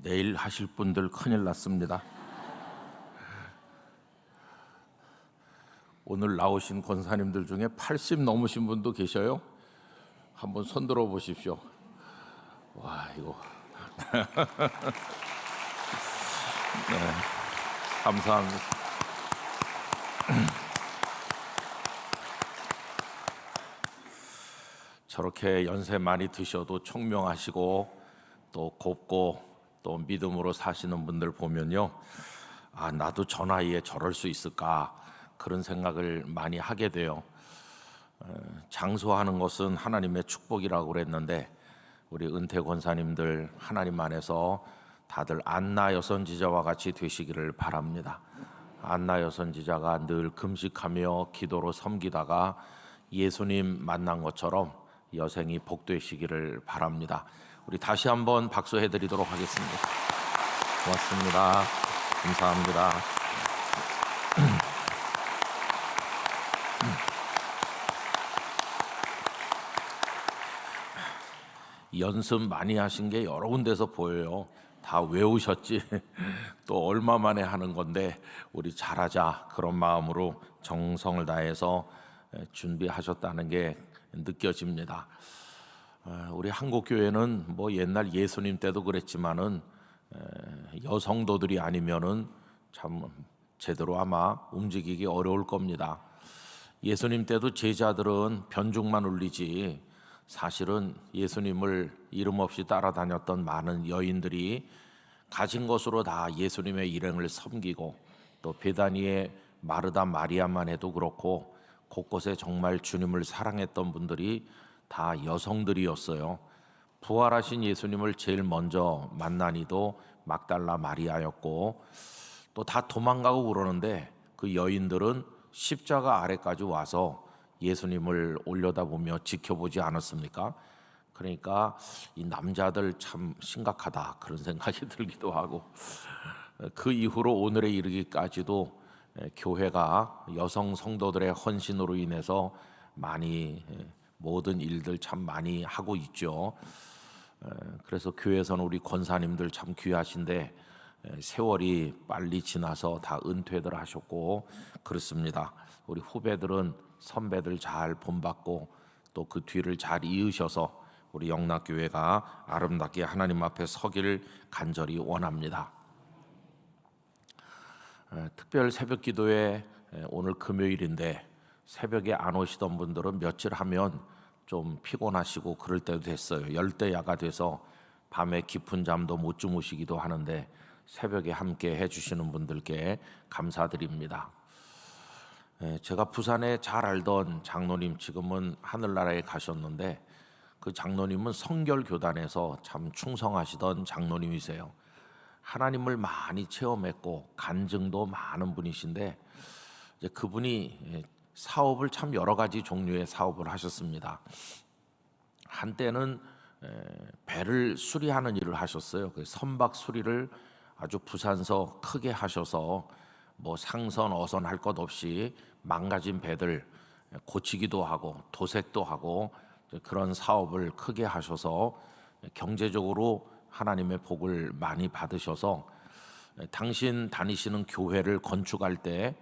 내일 하실 분들 큰일 났습니다. 오늘 나오신 권사님들 중에 80 넘으신 분도 계셔요. 한번 손 들어 보십시오. 와, 이거 네, 감사합니다. 저렇게 연세 많이 드셔도 총명하시고 또 곱고 또 믿음으로 사시는 분들 보면요, 아, 나도 저 나이에 저럴 수 있을까, 그런 생각을 많이 하게 돼요. 장수하는 것은 하나님의 축복이라고 그랬는데, 우리 은퇴 권사님들 하나님 안에서 다들 안나 여선지자와 같이 되시기를 바랍니다. 안나 여선지자가 늘 금식하며 기도로 섬기다가 예수님 만난 것처럼 여생이 복되시기를 바랍니다. 우리 다시 한번 박수해 드리도록 하겠습니다. 고맙습니다. 감사합니다. 연습 많이 하신 게 여러 군데서 보여요. 다 외우셨지. 또 얼마 만에 하는 건데 우리 잘하자, 그런 마음으로 정성을 다해서 준비하셨다는 게 느껴집니다. 우리 한국 교회는 뭐 옛날 예수님 때도 그랬지만은 여성도들이 아니면은 참 제대로 아마 움직이기 어려울 겁니다. 예수님 때도 제자들은 변죽만 울리지, 사실은 예수님을 이름 없이 따라다녔던 많은 여인들이 가진 것으로 다 예수님의 일행을 섬기고, 또 베다니의 마르다 마리아만 해도 그렇고 곳곳에 정말 주님을 사랑했던 분들이 다 여성들이었어요. 부활하신 예수님을 제일 먼저 만난 이도 막달라 마리아였고, 또 다 도망가고 그러는데 그 여인들은 십자가 아래까지 와서 예수님을 올려다보며 지켜보지 않았습니까? 그러니까 이 남자들 참 심각하다, 그런 생각이 들기도 하고, 그 이후로 오늘에 이르기까지도 교회가 여성 성도들의 헌신으로 인해서 많이 모든 일들 참 많이 하고 있죠. 그래서 교회에서는 우리 권사님들 참 귀하신데 세월이 빨리 지나서 다 은퇴들 하셨고 그렇습니다. 우리 후배들은 선배들 잘 본받고 또 그 뒤를 잘 이으셔서 우리 영락교회가 아름답게 하나님 앞에 서기를 간절히 원합니다. 특별 새벽 기도회 오늘 금요일인데 새벽에 안 오시던 분들은 며칠 하면 좀 피곤하시고 그럴 때도 됐어요. 열대야가 돼서 밤에 깊은 잠도 못 주무시기도 하는데 새벽에 함께 해주시는 분들께 감사드립니다. 제가 부산에 잘 알던 장로님, 지금은 하늘나라에 가셨는데 그 장로님은 성결교단에서 참 충성하시던 장로님이세요. 하나님을 많이 체험했고 간증도 많은 분이신데, 이제 그분이 사업을 참 여러 가지 종류의 사업을 하셨습니다. 한때는 배를 수리하는 일을 하셨어요. 그 선박 수리를 아주 부산서 크게 하셔서 뭐 상선 어선 할 것 없이 망가진 배들 고치기도 하고 도색도 하고 그런 사업을 크게 하셔서 경제적으로 하나님의 복을 많이 받으셔서 당신 다니시는 교회를 건축할 때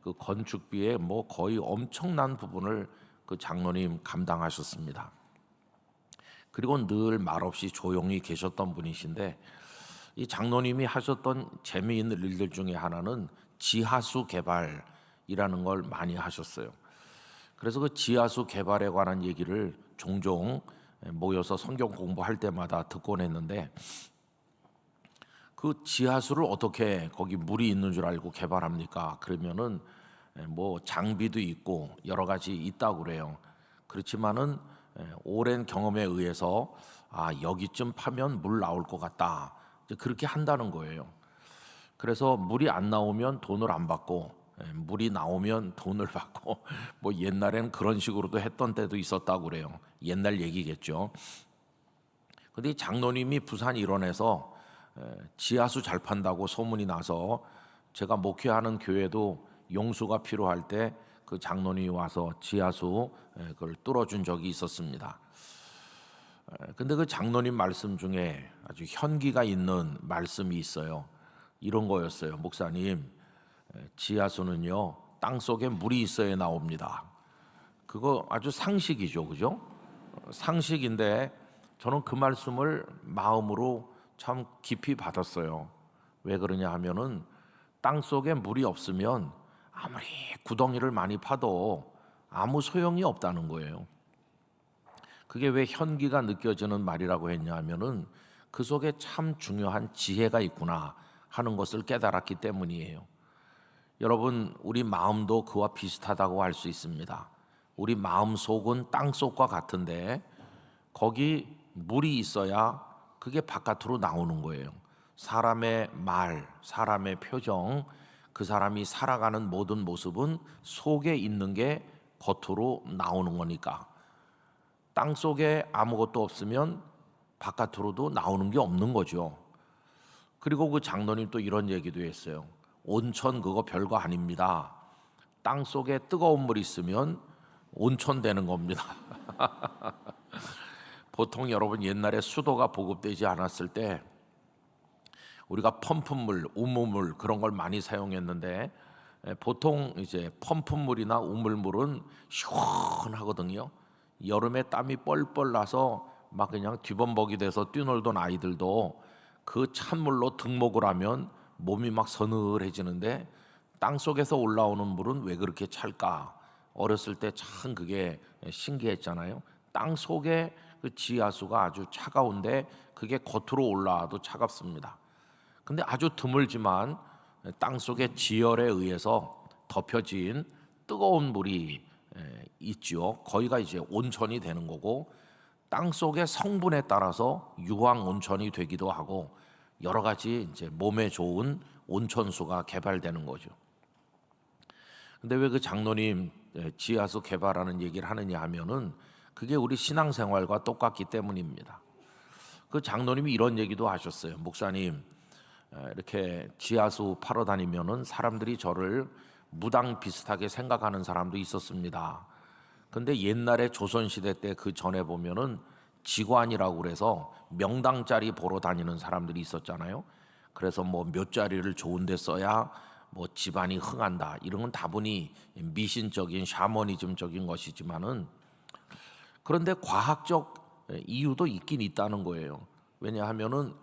그 건축비의 뭐 거의 엄청난 부분을 그 장로님 감당하셨습니다. 그리고 늘 말없이 조용히 계셨던 분이신데, 이 장로님이 하셨던 재미있는 일들 중에 하나는 지하수 개발이라는 걸 많이 하셨어요. 그래서 그 지하수 개발에 관한 얘기를 종종 모여서 성경 공부할 때마다 듣곤 했는데, 그 지하수를 어떻게 거기 물이 있는 줄 알고 개발합니까? 그러면은 뭐 장비도 있고 여러 가지 있다고 그래요. 그렇지만은 오랜 경험에 의해서 여기쯤 파면 물 나올 것 같다, 그렇게 한다는 거예요. 그래서 물이 안 나오면 돈을 안 받고 물이 나오면 돈을 받고 뭐 옛날에는 그런 식으로도 했던 때도 있었다고 그래요. 옛날 얘기겠죠. 근데 이 장로님이 부산 일원에서 지하수 잘 판다고 소문이 나서 제가 목회하는 교회도 용수가 필요할 때 그 장로님이 와서 지하수 그걸 뚫어준 적이 있었습니다. 근데 그 장로님 말씀 중에 아주 현기가 있는 말씀이 있어요. 이런 거였어요. 목사님, 지하수는요 땅 속에 물이 있어야 나옵니다. 그거 아주 상식이죠, 그죠? 상식인데 저는 그 말씀을 마음으로 참 깊이 받았어요. 왜 그러냐 하면은 땅 속에 물이 없으면 아무리 구덩이를 많이 파도 아무 소용이 없다는 거예요. 그게 왜 현기가 느껴지는 말이라고 했냐 하면은 그 속에 참 중요한 지혜가 있구나 하는 것을 깨달았기 때문이에요. 여러분, 우리 마음도 그와 비슷하다고 할 수 있습니다. 우리 마음 속은 땅 속과 같은데 거기 물이 있어야 그게 바깥으로 나오는 거예요. 사람의 말, 사람의 표정, 그 사람이 살아가는 모든 모습은 속에 있는 게 겉으로 나오는 거니까. 땅 속에 아무것도 없으면 바깥으로도 나오는 게 없는 거죠. 그리고 그 장로님 또 이런 얘기도 했어요. 온천 그거 별거 아닙니다. 땅 속에 뜨거운 물 있으면 온천 되는 겁니다. 보통 여러분 옛날에 수도가 보급되지 않았을 때 우리가 펌프물, 우무물 그런 걸 많이 사용했는데 보통 이제 펌프물이나 우물물은 시원하거든요. 여름에 땀이 뻘뻘 나서 막 그냥 뒤범벅이 돼서 뛰놀던 아이들도 그 찬물로 등목을 하면 몸이 막 서늘해지는데 땅 속에서 올라오는 물은 왜 그렇게 찰까? 어렸을 때 참 그게 신기했잖아요. 땅 속에 그 지하수가 아주 차가운데 그게 겉으로 올라와도 차갑습니다. 근데 아주 드물지만 땅 속의 지열에 의해서 덮여진 뜨거운 물이 있죠. 거기가 이제 온천이 되는 거고 땅 속의 성분에 따라서 유황 온천이 되기도 하고 여러 가지 이제 몸에 좋은 온천수가 개발되는 거죠. 근데 왜 그 장로님 지하수 개발하는 얘기를 하느냐 하면은 그게 우리 신앙생활과 똑같기 때문입니다. 그 장로님이 이런 얘기도 하셨어요. 목사님, 이렇게 지하수 팔아 다니면은 사람들이 저를 무당 비슷하게 생각하는 사람도 있었습니다. 근데 옛날에 조선시대 때 그 전에 보면은 직관이라고 그래서 명당짜리 보러 다니는 사람들이 있었잖아요. 그래서 뭐 몇 자리를 좋은 데 써야 뭐 집안이 흥한다 이런 건 다분히 미신적인 샤머니즘적인 것이지만은 그런데 과학적 이유도 있긴 있다는 거예요. 왜냐하면은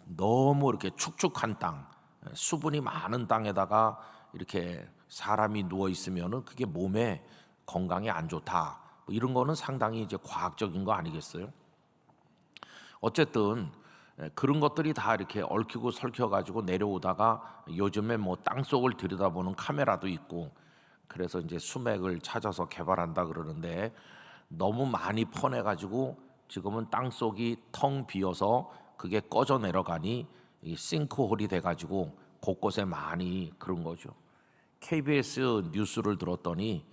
너무 이렇게 축축한 땅, 수분이 많은 땅에다가 이렇게 사람이 누워 있으면은 그게 몸에 건강에 안 좋다. 뭐 이런 거는 상당히 이제 과학적인 거 아니겠어요? 어쨌든 그런 것들이 다 이렇게 얽히고 설켜 가지고 내려오다가 요즘에 뭐 땅속을 들여다보는 카메라도 있고 그래서 이제 수맥을 찾아서 개발한다 그러는데 너무 많이 퍼내 가지고 지금은 땅속이 텅 비어서 그게 꺼져 내려가니 이 싱크홀이 돼 가지고 곳곳에 많이 그런 거죠. KBS 뉴스를 들었더니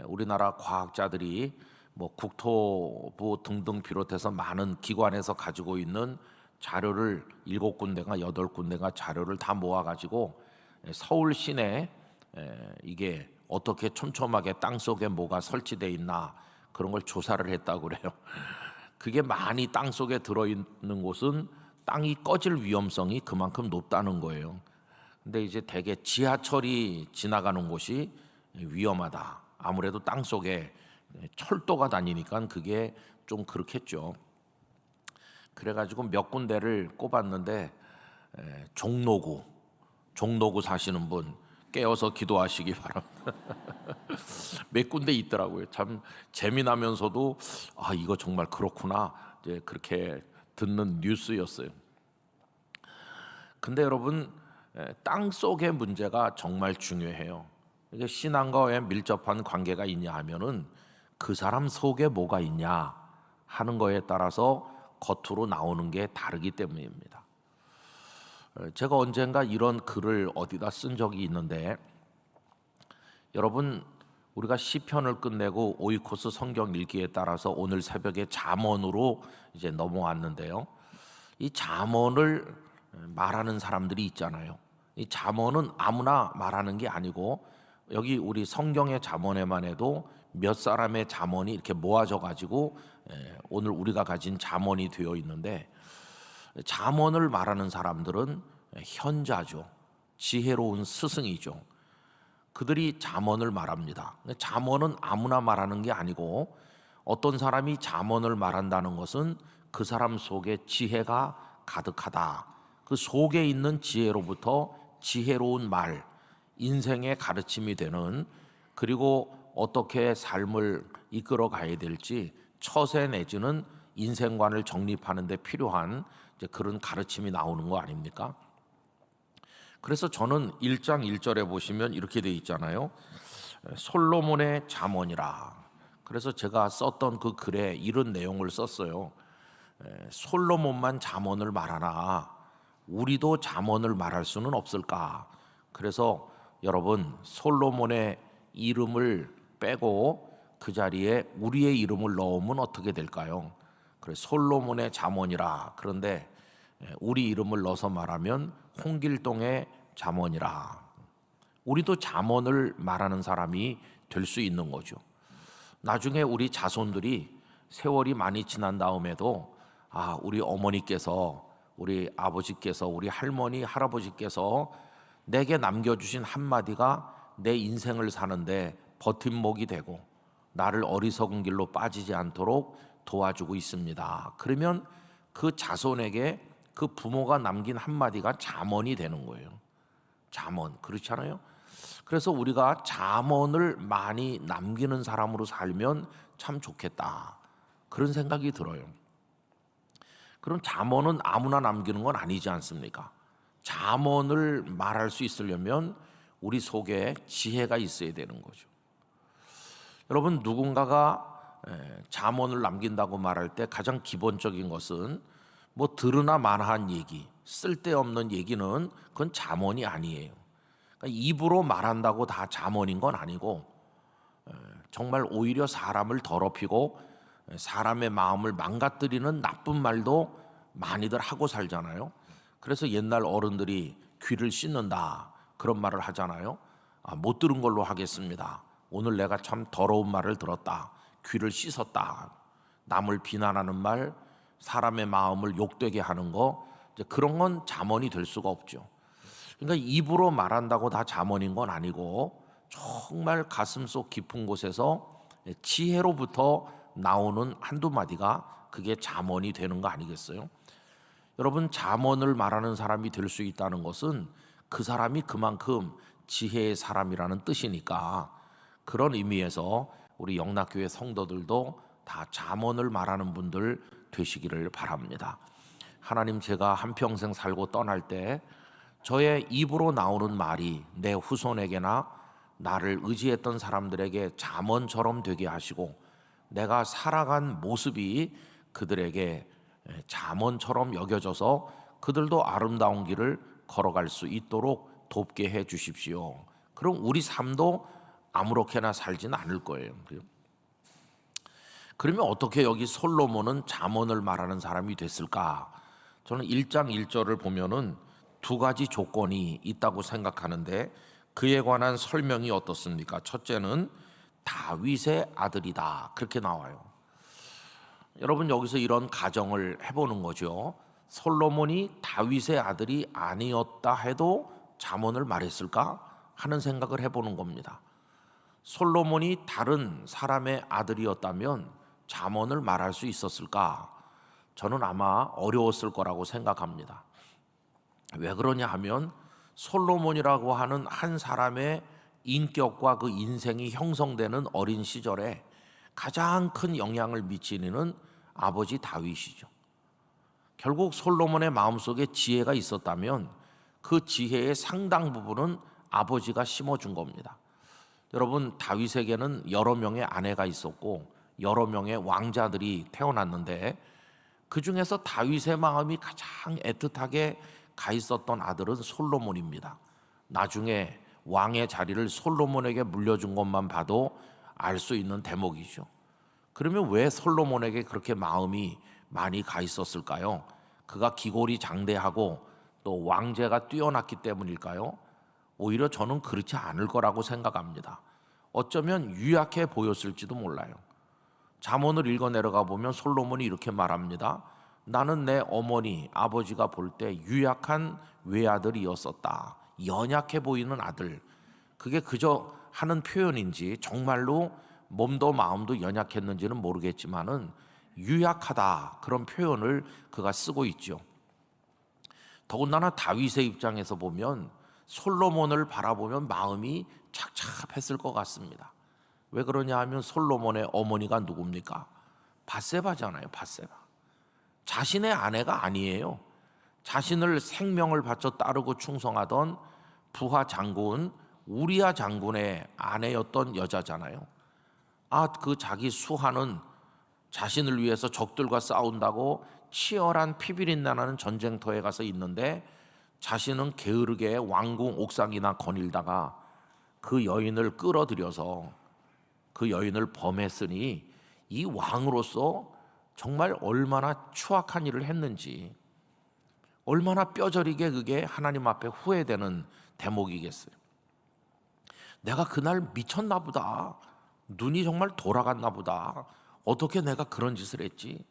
우리나라 과학자들이 뭐 국토부 등등 비롯해서 많은 기관에서 가지고 있는 자료를 7군데가 8군데가 자료를 다 모아 가지고 서울 시내 이게 어떻게 촘촘하게 땅 속에 뭐가 설치돼 있나 그런 걸 조사를 했다고 그래요. 그게 많이 땅 속에 들어 있는 곳은 땅이 꺼질 위험성이 그만큼 높다는 거예요. 근데 이제 대개 지하철이 지나가는 곳이 위험하다. 아무래도 땅 속에 철도가 다니니까 그게 좀 그렇겠죠. 그래가지고 몇 군데를 꼽았는데 종로구 사시는 분 깨어서 기도하시기 바랍니다. 몇 군데 있더라고요. 참 재미나면서도 아 이거 정말 그렇구나 이제 그렇게 듣는 뉴스였어요. 근데 여러분 땅 속의 문제가 정말 중요해요. 이게 신앙과 왜 밀접한 관계가 있냐 하면은 그 사람 속에 뭐가 있냐 하는 거에 따라서 겉으로 나오는 게 다르기 때문입니다. 제가 언젠가 이런 글을 어디다 쓴 적이 있는데 여러분 우리가 시편을 끝내고 오이코스 성경 읽기에 따라서 오늘 새벽에 잠언으로 이제 넘어왔는데요. 이 잠언을 말하는 사람들이 있잖아요. 이 잠언은 아무나 말하는 게 아니고 여기 우리 성경의 잠언에만 해도 몇 사람의 잠언이 이렇게 모아져 가지고 오늘 우리가 가진 잠언이 되어 있는데, 잠언을 말하는 사람들은 현자죠. 지혜로운 스승이죠. 그들이 잠언을 말합니다. 잠언은 아무나 말하는 게 아니고, 어떤 사람이 잠언을 말한다는 것은 그 사람 속에 지혜가 가득하다. 그 속에 있는 지혜로부터 지혜로운 말, 인생의 가르침이 되는, 그리고 어떻게 삶을 이끌어 가야 될지 처세 내지는 인생관을 정립하는 데 필요한 이제 그런 가르침이 나오는 거 아닙니까? 그래서 저는 1장 1절에 보시면 이렇게 돼 있잖아요. 솔로몬의 잠언이라. 그래서 제가 썼던 그 글에 이런 내용을 썼어요. 솔로몬만 잠언을 말하나 우리도 잠언을 말할 수는 없을까? 그래서 여러분, 솔로몬의 이름을 빼고 그 자리에 우리의 이름을 넣으면 어떻게 될까요? 그래, 솔로몬의 잠언이라. 그런데 우리 이름을 넣어서 말하면 홍길동의 잠언이라. 우리도 잠언을 말하는 사람이 될 수 있는 거죠. 나중에 우리 자손들이 세월이 많이 지난 다음에도 우리 어머니께서, 우리 아버지께서, 우리 할머니, 할아버지께서 내게 남겨주신 한마디가 내 인생을 사는데 버팀목이 되고 나를 어리석은 길로 빠지지 않도록 도와주고 있습니다. 그러면 그 자손에게 그 부모가 남긴 한마디가 잠언이 되는 거예요. 잠언, 그렇잖아요. 그래서 우리가 잠언을 많이 남기는 사람으로 살면 참 좋겠다, 그런 생각이 들어요. 그럼 잠언은 아무나 남기는 건 아니지 않습니까? 잠언을 말할 수 있으려면 우리 속에 지혜가 있어야 되는 거죠. 여러분, 누군가가 잠언을 남긴다고 말할 때 가장 기본적인 것은 뭐 들으나 마나한 얘기, 쓸데없는 얘기는 그건 잠언이 아니에요. 그러니까 입으로 말한다고 다 잠언인 건 아니고, 정말 오히려 사람을 더럽히고 사람의 마음을 망가뜨리는 나쁜 말도 많이들 하고 살잖아요. 그래서 옛날 어른들이 귀를 씻는다 그런 말을 하잖아요. 못 들은 걸로 하겠습니다. 오늘 내가 참 더러운 말을 들었다. 귀를 씻었다. 남을 비난하는 말, 사람의 마음을 욕되게 하는 거, 이제 그런 건 잠언이 될 수가 없죠. 그러니까 입으로 말한다고 다 잠언인 건 아니고, 정말 가슴속 깊은 곳에서 지혜로부터 나오는 한두 마디가 그게 잠언이 되는 거 아니겠어요? 여러분, 잠언을 말하는 사람이 될 수 있다는 것은 그 사람이 그만큼 지혜의 사람이라는 뜻이니까, 그런 의미에서 우리 영락교회 성도들도 다 잠언을 말하는 분들 되시기를 바랍니다. 하나님, 제가 한평생 살고 떠날 때 저의 입으로 나오는 말이 내 후손에게나 나를 의지했던 사람들에게 잠언처럼 되게 하시고, 내가 살아간 모습이 그들에게 잠언처럼 여겨져서 그들도 아름다운 길을 걸어갈 수 있도록 돕게 해 주십시오. 그럼 우리 삶도 아무렇게나 살지는 않을 거예요. 그러면 어떻게 여기 솔로몬은 잠언을 말하는 사람이 됐을까? 저는 1장 1절을 보면은 두 가지 조건이 있다고 생각하는데, 그에 관한 설명이 어떻습니까? 첫째는 다윗의 아들이다, 그렇게 나와요. 여러분, 여기서 이런 가정을 해보는 거죠. 솔로몬이 다윗의 아들이 아니었다 해도 잠언을 말했을까 하는 생각을 해보는 겁니다. 솔로몬이 다른 사람의 아들이었다면 잠언을 말할 수 있었을까? 저는 아마 어려웠을 거라고 생각합니다. 왜 그러냐 하면, 솔로몬이라고 하는 한 사람의 인격과 그 인생이 형성되는 어린 시절에 가장 큰 영향을 미치는 아버지 다윗이죠. 결국 솔로몬의 마음속에 지혜가 있었다면 그 지혜의 상당 부분은 아버지가 심어준 겁니다. 여러분, 다윗에게는 여러 명의 아내가 있었고 여러 명의 왕자들이 태어났는데, 그 중에서 다윗의 마음이 가장 애틋하게 가 있었던 아들은 솔로몬입니다. 나중에 왕의 자리를 솔로몬에게 물려준 것만 봐도 알 수 있는 대목이죠. 그러면 왜 솔로몬에게 그렇게 마음이 많이 가 있었을까요? 그가 기골이 장대하고 또 왕제가 뛰어났기 때문일까요? 오히려 저는 그렇지 않을 거라고 생각합니다. 어쩌면 유약해 보였을지도 몰라요. 잠언을 읽어 내려가 보면 솔로몬이 이렇게 말합니다. 나는 내 어머니, 아버지가 볼 때 유약한 외아들이었었다. 연약해 보이는 아들. 그게 그저 하는 표현인지 정말로 몸도 마음도 연약했는지는 모르겠지만은 유약하다 그런 표현을 그가 쓰고 있죠. 더군다나 다윗의 입장에서 보면 솔로몬을 바라보면 마음이 착잡했을 것 같습니다. 왜 그러냐 하면 솔로몬의 어머니가 누굽니까? 밧세바잖아요. 밧세바. 자신의 아내가 아니에요. 자신을 생명을 바쳐 따르고 충성하던 부하 장군 우리야 장군의 아내였던 여자잖아요. 그 자기 수하는 자신을 위해서 적들과 싸운다고 치열한 피비린 나는 전쟁터에 가서 있는데 자신은 게으르게 왕궁 옥상이나 거닐다가 그 여인을 끌어들여서 그 여인을 범했으니 이 왕으로서 정말 얼마나 추악한 일을 했는지, 얼마나 뼈저리게 그게 하나님 앞에 후회되는 대목이겠어요. 내가 그날 미쳤나 보다. 눈이 정말 돌아갔나 보다. 어떻게 내가 그런 짓을 했지?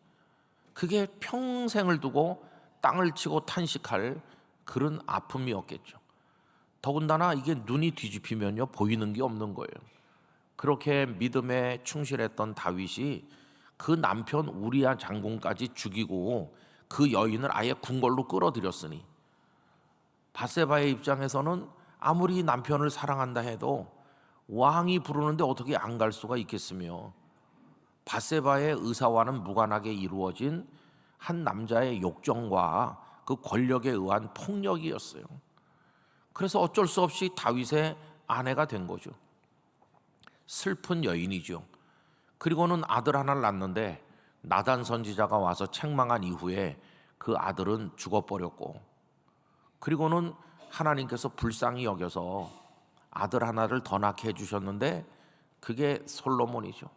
그게 평생을 두고 땅을 치고 탄식할 그런 아픔이었겠죠. 더군다나 이게 눈이 뒤집히면요 보이는 게 없는 거예요. 그렇게 믿음에 충실했던 다윗이 그 남편 우리야 장군까지 죽이고 그 여인을 아예 궁궐로 끌어들였으니 밧세바의 입장에서는 아무리 남편을 사랑한다 해도 왕이 부르는데 어떻게 안 갈 수가 있겠으며 밧세바의 의사와는 무관하게 이루어진 한 남자의 욕정과 그 권력에 의한 폭력이었어요. 그래서 어쩔 수 없이 다윗의 아내가 된 거죠. 슬픈 여인이죠. 그리고는 아들 하나를 낳는데 나단 선지자가 와서 책망한 이후에 그 아들은 죽어버렸고, 그리고는 하나님께서 불쌍히 여겨서 아들 하나를 더 낳게 해주셨는데 그게 솔로몬이죠.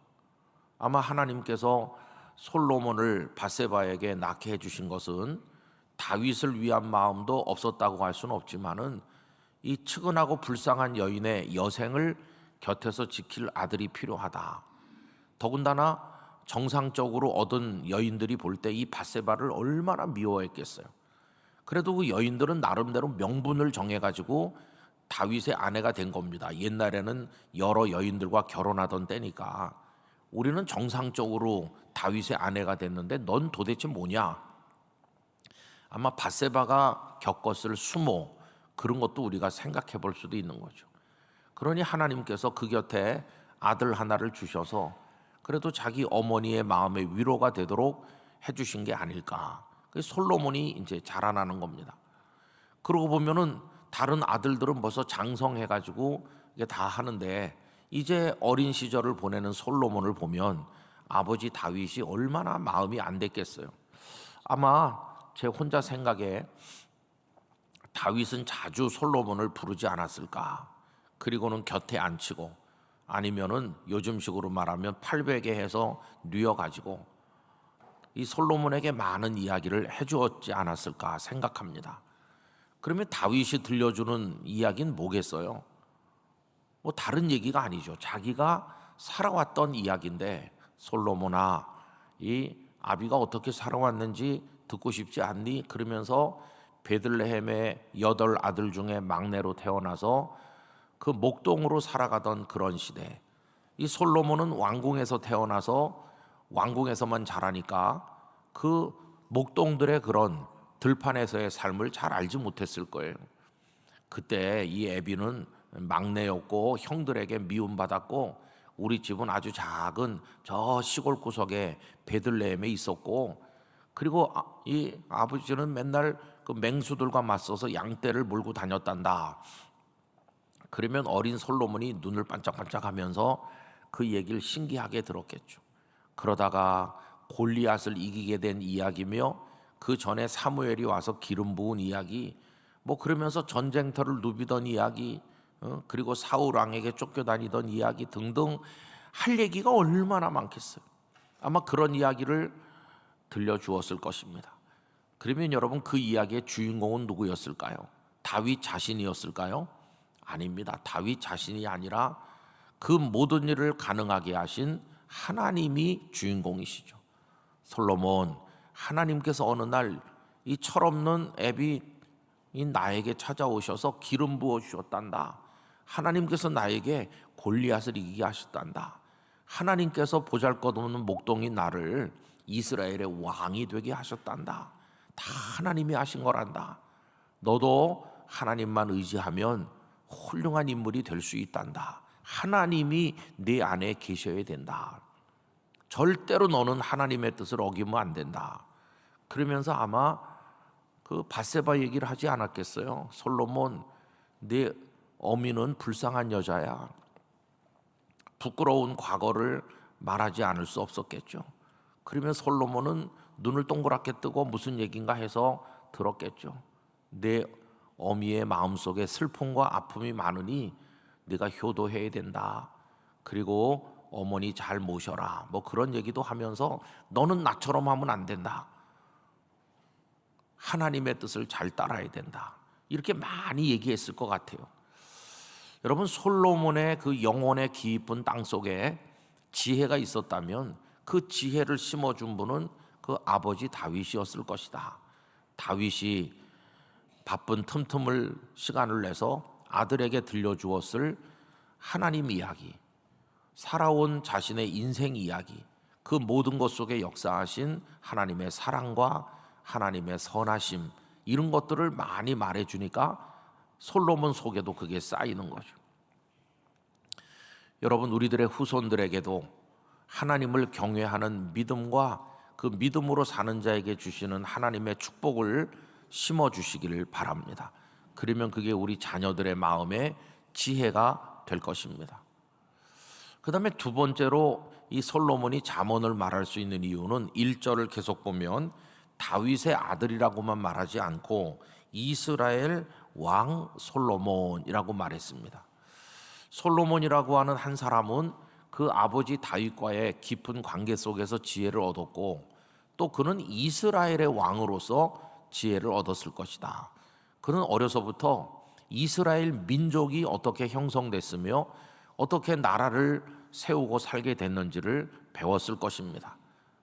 아마 하나님께서 솔로몬을 밧세바에게 낳게 해주신 것은 다윗을 위한 마음도 없었다고 할 수는 없지만은 이 측은하고 불쌍한 여인의 여생을 곁에서 지킬 아들이 필요하다. 더군다나 정상적으로 얻은 여인들이 볼 때 이 밧세바를 얼마나 미워했겠어요. 그래도 그 여인들은 나름대로 명분을 정해가지고 다윗의 아내가 된 겁니다. 옛날에는 여러 여인들과 결혼하던 때니까 우리는 정상적으로 다윗의 아내가 됐는데 넌 도대체 뭐냐? 아마 밧세바가 겪었을 수모 그런 것도 우리가 생각해 볼 수도 있는 거죠. 그러니 하나님께서 그 곁에 아들 하나를 주셔서 그래도 자기 어머니의 마음에 위로가 되도록 해주신 게 아닐까. 솔로몬이 이제 자라나는 겁니다. 그러고 보면은 다른 아들들은 벌써 장성해가지고 이게 다 하는데 이제 어린 시절을 보내는 솔로몬을 보면 아버지 다윗이 얼마나 마음이 안 됐겠어요. 아마 제 혼자 생각에 다윗은 자주 솔로몬을 부르지 않았을까. 그리고는 곁에 앉히고 아니면은 요즘식으로 말하면 팔베개 해서 뉘어가지고 이 솔로몬에게 많은 이야기를 해주었지 않았을까 생각합니다. 그러면 다윗이 들려주는 이야기는 뭐겠어요? 뭐 다른 얘기가 아니죠. 자기가 살아왔던 이야기인데 솔로몬아, 이 아비가 어떻게 살아왔는지 듣고 싶지 않니? 그러면서 베들레헴의 8 아들 중에 막내로 태어나서 그 목동으로 살아가던 그런 시대, 이 솔로몬은 왕궁에서 태어나서 왕궁에서만 자라니까 그 목동들의 그런 들판에서의 삶을 잘 알지 못했을 거예요. 그때 이 애비는 막내였고 형들에게 미움받았고 우리 집은 아주 작은 저 시골 구석에 베들레헴에 있었고, 그리고 이 아버지는 맨날 그 맹수들과 맞서서 양떼를 몰고 다녔단다. 그러면 어린 솔로몬이 눈을 반짝반짝하면서 그 얘기를 신기하게 들었겠죠. 그러다가 골리앗을 이기게 된 이야기며 그 전에 사무엘이 와서 기름 부은 이야기, 뭐 그러면서 전쟁터를 누비던 이야기, 그리고 사울 왕에게 쫓겨다니던 이야기 등등 할 얘기가 얼마나 많겠어요. 아마 그런 이야기를 들려주었을 것입니다. 그러면 여러분 그 이야기의 주인공은 누구였을까요? 다윗 자신이었을까요? 아닙니다. 다윗 자신이 아니라 그 모든 일을 가능하게 하신 하나님이 주인공이시죠. 솔로몬, 하나님께서 어느 날 이 철없는 애비 나에게 찾아오셔서 기름 부어 주셨단다. 하나님께서 나에게 골리앗을 이기게 하셨단다. 하나님께서 보잘것없는 목동인 나를 이스라엘의 왕이 되게 하셨단다. 다 하나님이 하신 거란다. 너도 하나님만 의지하면 훌륭한 인물이 될 수 있단다. 하나님이 내 안에 계셔야 된다. 절대로 너는 하나님의 뜻을 어기면 안 된다. 그러면서 아마 그 밧세바 얘기를 하지 않았겠어요. 솔로몬, 내 어미는 불쌍한 여자야. 부끄러운 과거를 말하지 않을 수 없었겠죠. 그러면 솔로몬은 눈을 동그랗게 뜨고 무슨 얘기인가 해서 들었겠죠. 내 어미의 마음속에 슬픔과 아픔이 많으니 네가 효도해야 된다. 그리고 어머니 잘 모셔라. 뭐 그런 얘기도 하면서 너는 나처럼 하면 안 된다. 하나님의 뜻을 잘 따라야 된다. 이렇게 많이 얘기했을 것 같아요. 여러분, 솔로몬의 그 영혼의 깊은 땅 속에 지혜가 있었다면 그 지혜를 심어준 분은 그 아버지 다윗이었을 것이다. 다윗이 바쁜 틈틈을 시간을 내서 아들에게 들려주었을 하나님 이야기, 살아온 자신의 인생 이야기, 그 모든 것 속에 역사하신 하나님의 사랑과 하나님의 선하심, 이런 것들을 많이 말해주니까 솔로몬 속에도 그게 쌓이는 거죠. 여러분, 우리들의 후손들에게도 하나님을 경외하는 믿음과 그 믿음으로 사는 자에게 주시는 하나님의 축복을 심어주시기를 바랍니다. 그러면 그게 우리 자녀들의 마음에 지혜가 될 것입니다. 그 다음에 두 번째로 이 솔로몬이 잠언을 말할 수 있는 이유는 1절을 계속 보면 다윗의 아들이라고만 말하지 않고 이스라엘 왕 솔로몬이라고 말했습니다. 솔로몬이라고 하는 한 사람은 그 아버지 다윗과의 깊은 관계 속에서 지혜를 얻었고 또 그는 이스라엘의 왕으로서 지혜를 얻었을 것이다. 그는 어려서부터 이스라엘 민족이 어떻게 형성됐으며 어떻게 나라를 세우고 살게 됐는지를 배웠을 것입니다.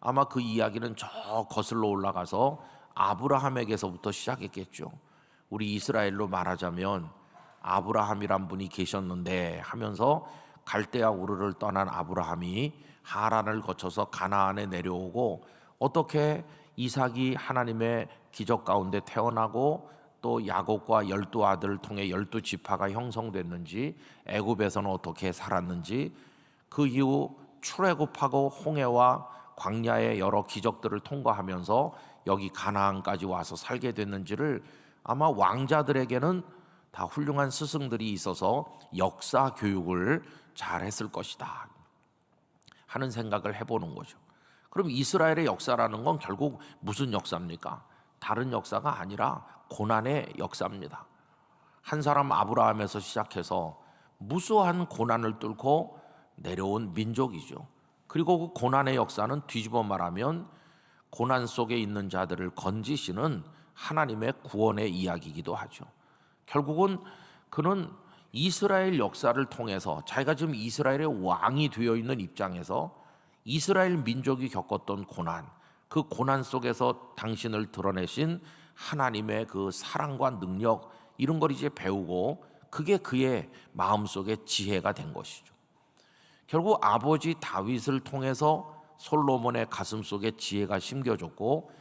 아마 그 이야기는 저 거슬러 올라가서 아브라함에게서부터 시작했겠죠. 우리 이스라엘로 말하자면 아브라함이란 분이 계셨는데 하면서 갈대아 우르를 떠난 아브라함이 하란을 거쳐서 가나안에 내려오고 어떻게 이삭이 하나님의 기적 가운데 태어나고 또 야곱과 12아들을 통해 12지파가 형성됐는지, 애굽에서는 어떻게 살았는지, 그 이후 출애굽하고 홍해와 광야의 여러 기적들을 통과하면서 여기 가나안까지 와서 살게 됐는지를 아마 왕자들에게는 다 훌륭한 스승들이 있어서 역사 교육을 잘 했을 것이다 하는 생각을 해보는 거죠. 그럼 이스라엘의 역사라는 건 결국 무슨 역사입니까? 다른 역사가 아니라 고난의 역사입니다. 한 사람 아브라함에서 시작해서 무수한 고난을 뚫고 내려온 민족이죠. 그리고 그 고난의 역사는 뒤집어 말하면 고난 속에 있는 자들을 건지시는 하나님의 구원의 이야기이기도 하죠. 결국은 그는 이스라엘 역사를 통해서 자기가 지금 이스라엘의 왕이 되어 있는 입장에서 이스라엘 민족이 겪었던 고난, 그 고난 속에서 당신을 드러내신 하나님의 그 사랑과 능력, 이런 걸 이제 배우고 그게 그의 마음속에 지혜가 된 것이죠. 결국 아버지 다윗을 통해서 솔로몬의 가슴 속에 지혜가 심겨졌고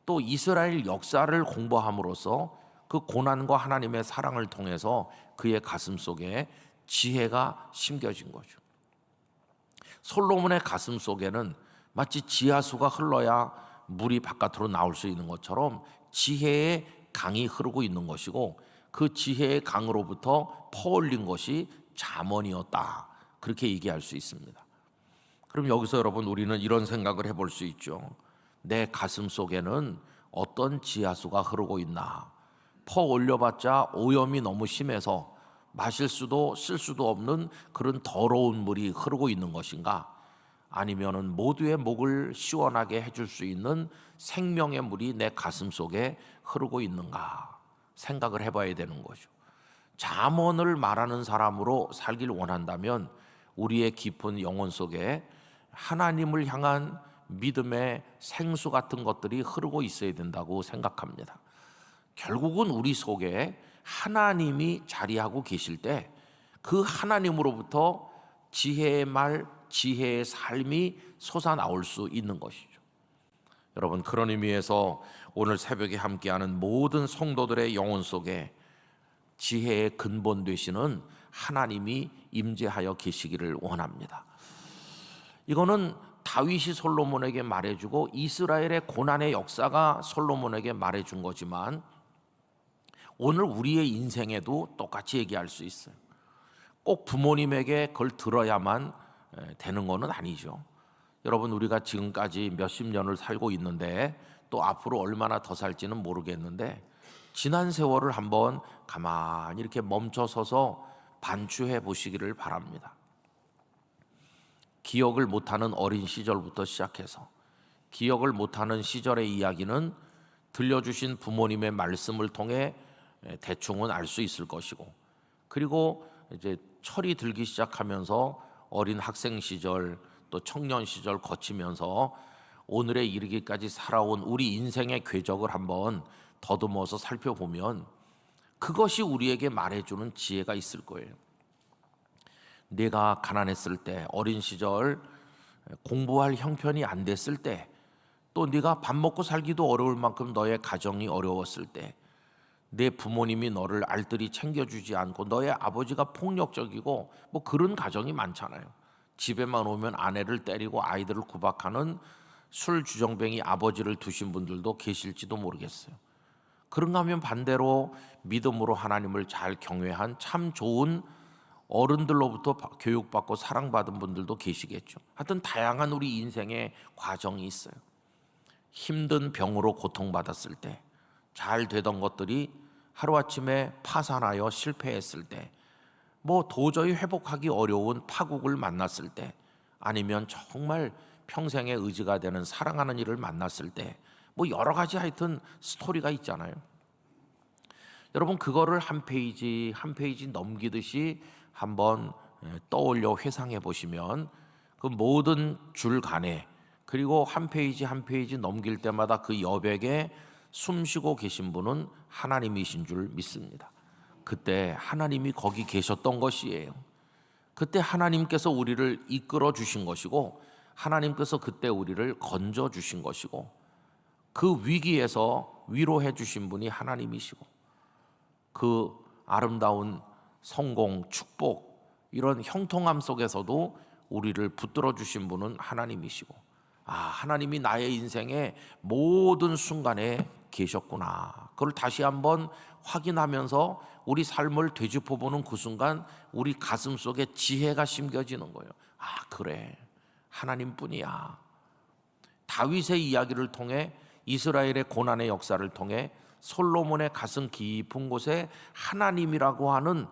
또 이스라엘 역사를 공부함으로써 그 고난과 하나님의 사랑을 통해서 그의 가슴 속에 지혜가 심겨진 거죠. 솔로몬의 가슴 속에는 마치 지하수가 흘러야 물이 바깥으로 나올 수 있는 것처럼 지혜의 강이 흐르고 있는 것이고 그 지혜의 강으로부터 퍼올린 것이 잠언이었다, 그렇게 얘기할 수 있습니다. 그럼 여기서 여러분 우리는 이런 생각을 해볼 수 있죠. 내 가슴 속에는 어떤 지하수가 흐르고 있나? 퍼올려봤자 오염이 너무 심해서 마실 수도 쓸 수도 없는 그런 더러운 물이 흐르고 있는 것인가? 아니면은 모두의 목을 시원하게 해줄 수 있는 생명의 물이 내 가슴 속에 흐르고 있는가? 생각을 해봐야 되는 거죠. 잠언을 말하는 사람으로 살길 원한다면 우리의 깊은 영혼 속에 하나님을 향한 믿음의 생수 같은 것들이 흐르고 있어야 된다고 생각합니다. 결국은 우리 속에 하나님이 자리하고 계실 때 그 하나님으로부터 지혜의 말, 지혜의 삶이 솟아나올 수 있는 것이죠. 여러분, 그런 의미에서 오늘 새벽에 함께하는 모든 성도들의 영혼 속에 지혜의 근본 되시는 하나님이 임재하여 계시기를 원합니다. 이거는 다윗이 솔로몬에게 말해주고 이스라엘의 고난의 역사가 솔로몬에게 말해준 거지만 오늘 우리의 인생에도 똑같이 얘기할 수 있어요. 꼭 부모님에게 그걸 들어야만 되는 것은 아니죠. 여러분, 우리가 지금까지 몇십 년을 살고 있는데 또 앞으로 얼마나 더 살지는 모르겠는데 지난 세월을 한번 가만히 이렇게 멈춰서서 반추해 보시기를 바랍니다. 기억을 못하는 어린 시절부터 시작해서 기억을 못하는 시절의 이야기는 들려주신 부모님의 말씀을 통해 대충은 알 수 있을 것이고, 그리고 이제 철이 들기 시작하면서 어린 학생 시절 또 청년 시절 거치면서 오늘에 이르기까지 살아온 우리 인생의 궤적을 한번 더듬어서 살펴보면 그것이 우리에게 말해주는 지혜가 있을 거예요. 내가 가난했을 때, 어린 시절 공부할 형편이 안 됐을 때, 또 네가 밥 먹고 살기도 어려울 만큼 너의 가정이 어려웠을 때, 내 부모님이 너를 알뜰히 챙겨주지 않고 너의 아버지가 폭력적이고 뭐 그런 가정이 많잖아요. 집에만 오면 아내를 때리고 아이들을 구박하는 술 주정뱅이 아버지를 두신 분들도 계실지도 모르겠어요. 그런가 하면 반대로 믿음으로 하나님을 잘 경외한 참 좋은 어른들로부터 교육받고 사랑받은 분들도 계시겠죠. 하여튼 다양한 우리 인생의 과정이 있어요. 힘든 병으로 고통받았을 때, 잘 되던 것들이 하루아침에 파산하여 실패했을 때, 뭐 도저히 회복하기 어려운 파국을 만났을 때, 아니면 정말 평생의 의지가 되는 사랑하는 이를 만났을 때, 뭐 여러 가지 하여튼 스토리가 있잖아요. 여러분, 그거를 한 페이지 한 페이지 넘기듯이 한번 떠올려 회상해 보시면 그 모든 줄 간에, 그리고 한 페이지 한 페이지 넘길 때마다 그 여백에 숨쉬고 계신 분은 하나님이신 줄 믿습니다. 그때 하나님이 거기 계셨던 것이에요. 그때 하나님께서 우리를 이끌어 주신 것이고, 하나님께서 그때 우리를 건져 주신 것이고, 그 위기에서 위로해 주신 분이 하나님이시고, 그 아름다운 성공, 축복, 이런 형통함 속에서도 우리를 붙들어 주신 분은 하나님이시고, 하나님이 나의 인생의 모든 순간에 계셨구나, 그걸 다시 한번 확인하면서 우리 삶을 되짚어보는 그 순간 우리 가슴 속에 지혜가 심겨지는 거예요. 그래, 하나님뿐이야. 다윗의 이야기를 통해, 이스라엘의 고난의 역사를 통해 솔로몬의 가슴 깊은 곳에 하나님이라고 하는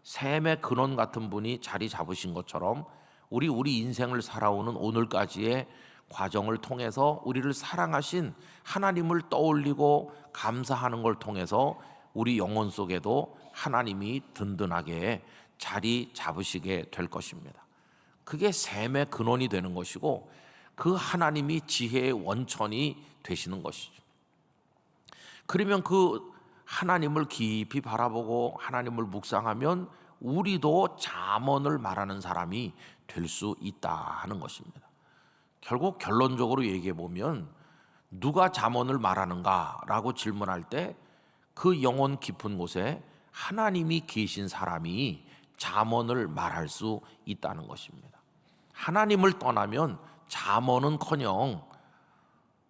샘의 근원 같은 분이 자리 잡으신 것처럼 우리 인생을 살아오는 오늘까지의 과정을 통해서 우리를 사랑하신 하나님을 떠올리고 감사하는 걸 통해서 우리 영혼 속에도 하나님이 든든하게 자리 잡으시게 될 것입니다. 그게 샘의 근원이 되는 것이고, 그 하나님이 지혜의 원천이 되시는 것이죠. 그러면 그 하나님을 깊이 바라보고 하나님을 묵상하면 우리도 잠언을 말하는 사람이 될 수 있다 하는 것입니다. 결국 결론적으로 얘기해 보면 누가 잠언을 말하는가라고 질문할 때 그 영혼 깊은 곳에 하나님이 계신 사람이 잠언을 말할 수 있다는 것입니다. 하나님을 떠나면 잠언은커녕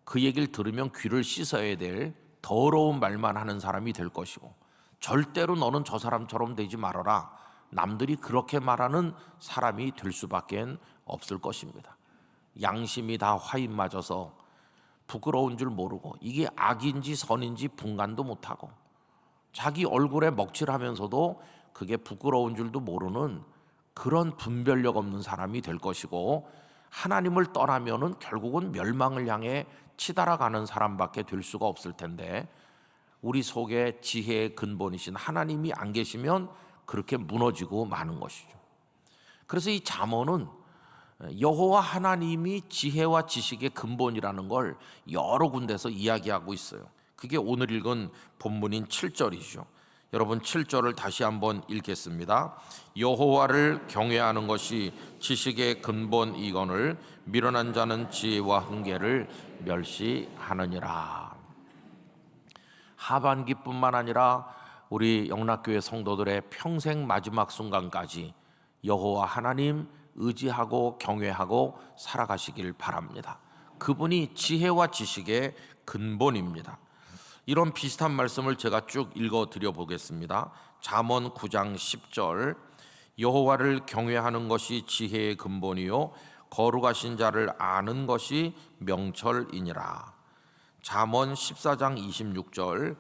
그 얘기를 들으면 귀를 씻어야 될 더러운 말만 하는 사람이 될 것이고, 절대로 너는 저 사람처럼 되지 말아라, 남들이 그렇게 말하는 사람이 될 수밖에 없을 것입니다. 양심이 다 화인 맞아서 부끄러운 줄 모르고 이게 악인지 선인지 분간도 못하고 자기 얼굴에 먹칠하면서도 그게 부끄러운 줄도 모르는 그런 분별력 없는 사람이 될 것이고, 하나님을 떠나면은 결국은 멸망을 향해 치달아가는 사람밖에 될 수가 없을 텐데, 우리 속에 지혜의 근본이신 하나님이 안 계시면 그렇게 무너지고 마는 것이죠. 그래서 이 잠언은 여호와 하나님이 지혜와 지식의 근본이라는 걸 여러 군데서 이야기하고 있어요. 그게 오늘 읽은 본문인 7절이죠. 여러분 7절을 다시 한번 읽겠습니다. 여호와를 경외하는 것이 지식의 근본이거늘 미련한 자는 지혜와 훈계를 멸시하느니라. 하반기뿐만 아니라 우리 영락교회 성도들의 평생 마지막 순간까지 여호와 하나님 의지하고 경외하고 살아가시길 바랍니다. 그분이 지혜와 지식의 근본입니다. 이런 비슷한 말씀을 제가 쭉 읽어드려 보겠습니다. 잠언 9장 10절 여호와를 경외하는 것이 지혜의 근본이요 거룩하신 자를 아는 것이 명철이니라. 잠언 14장 26절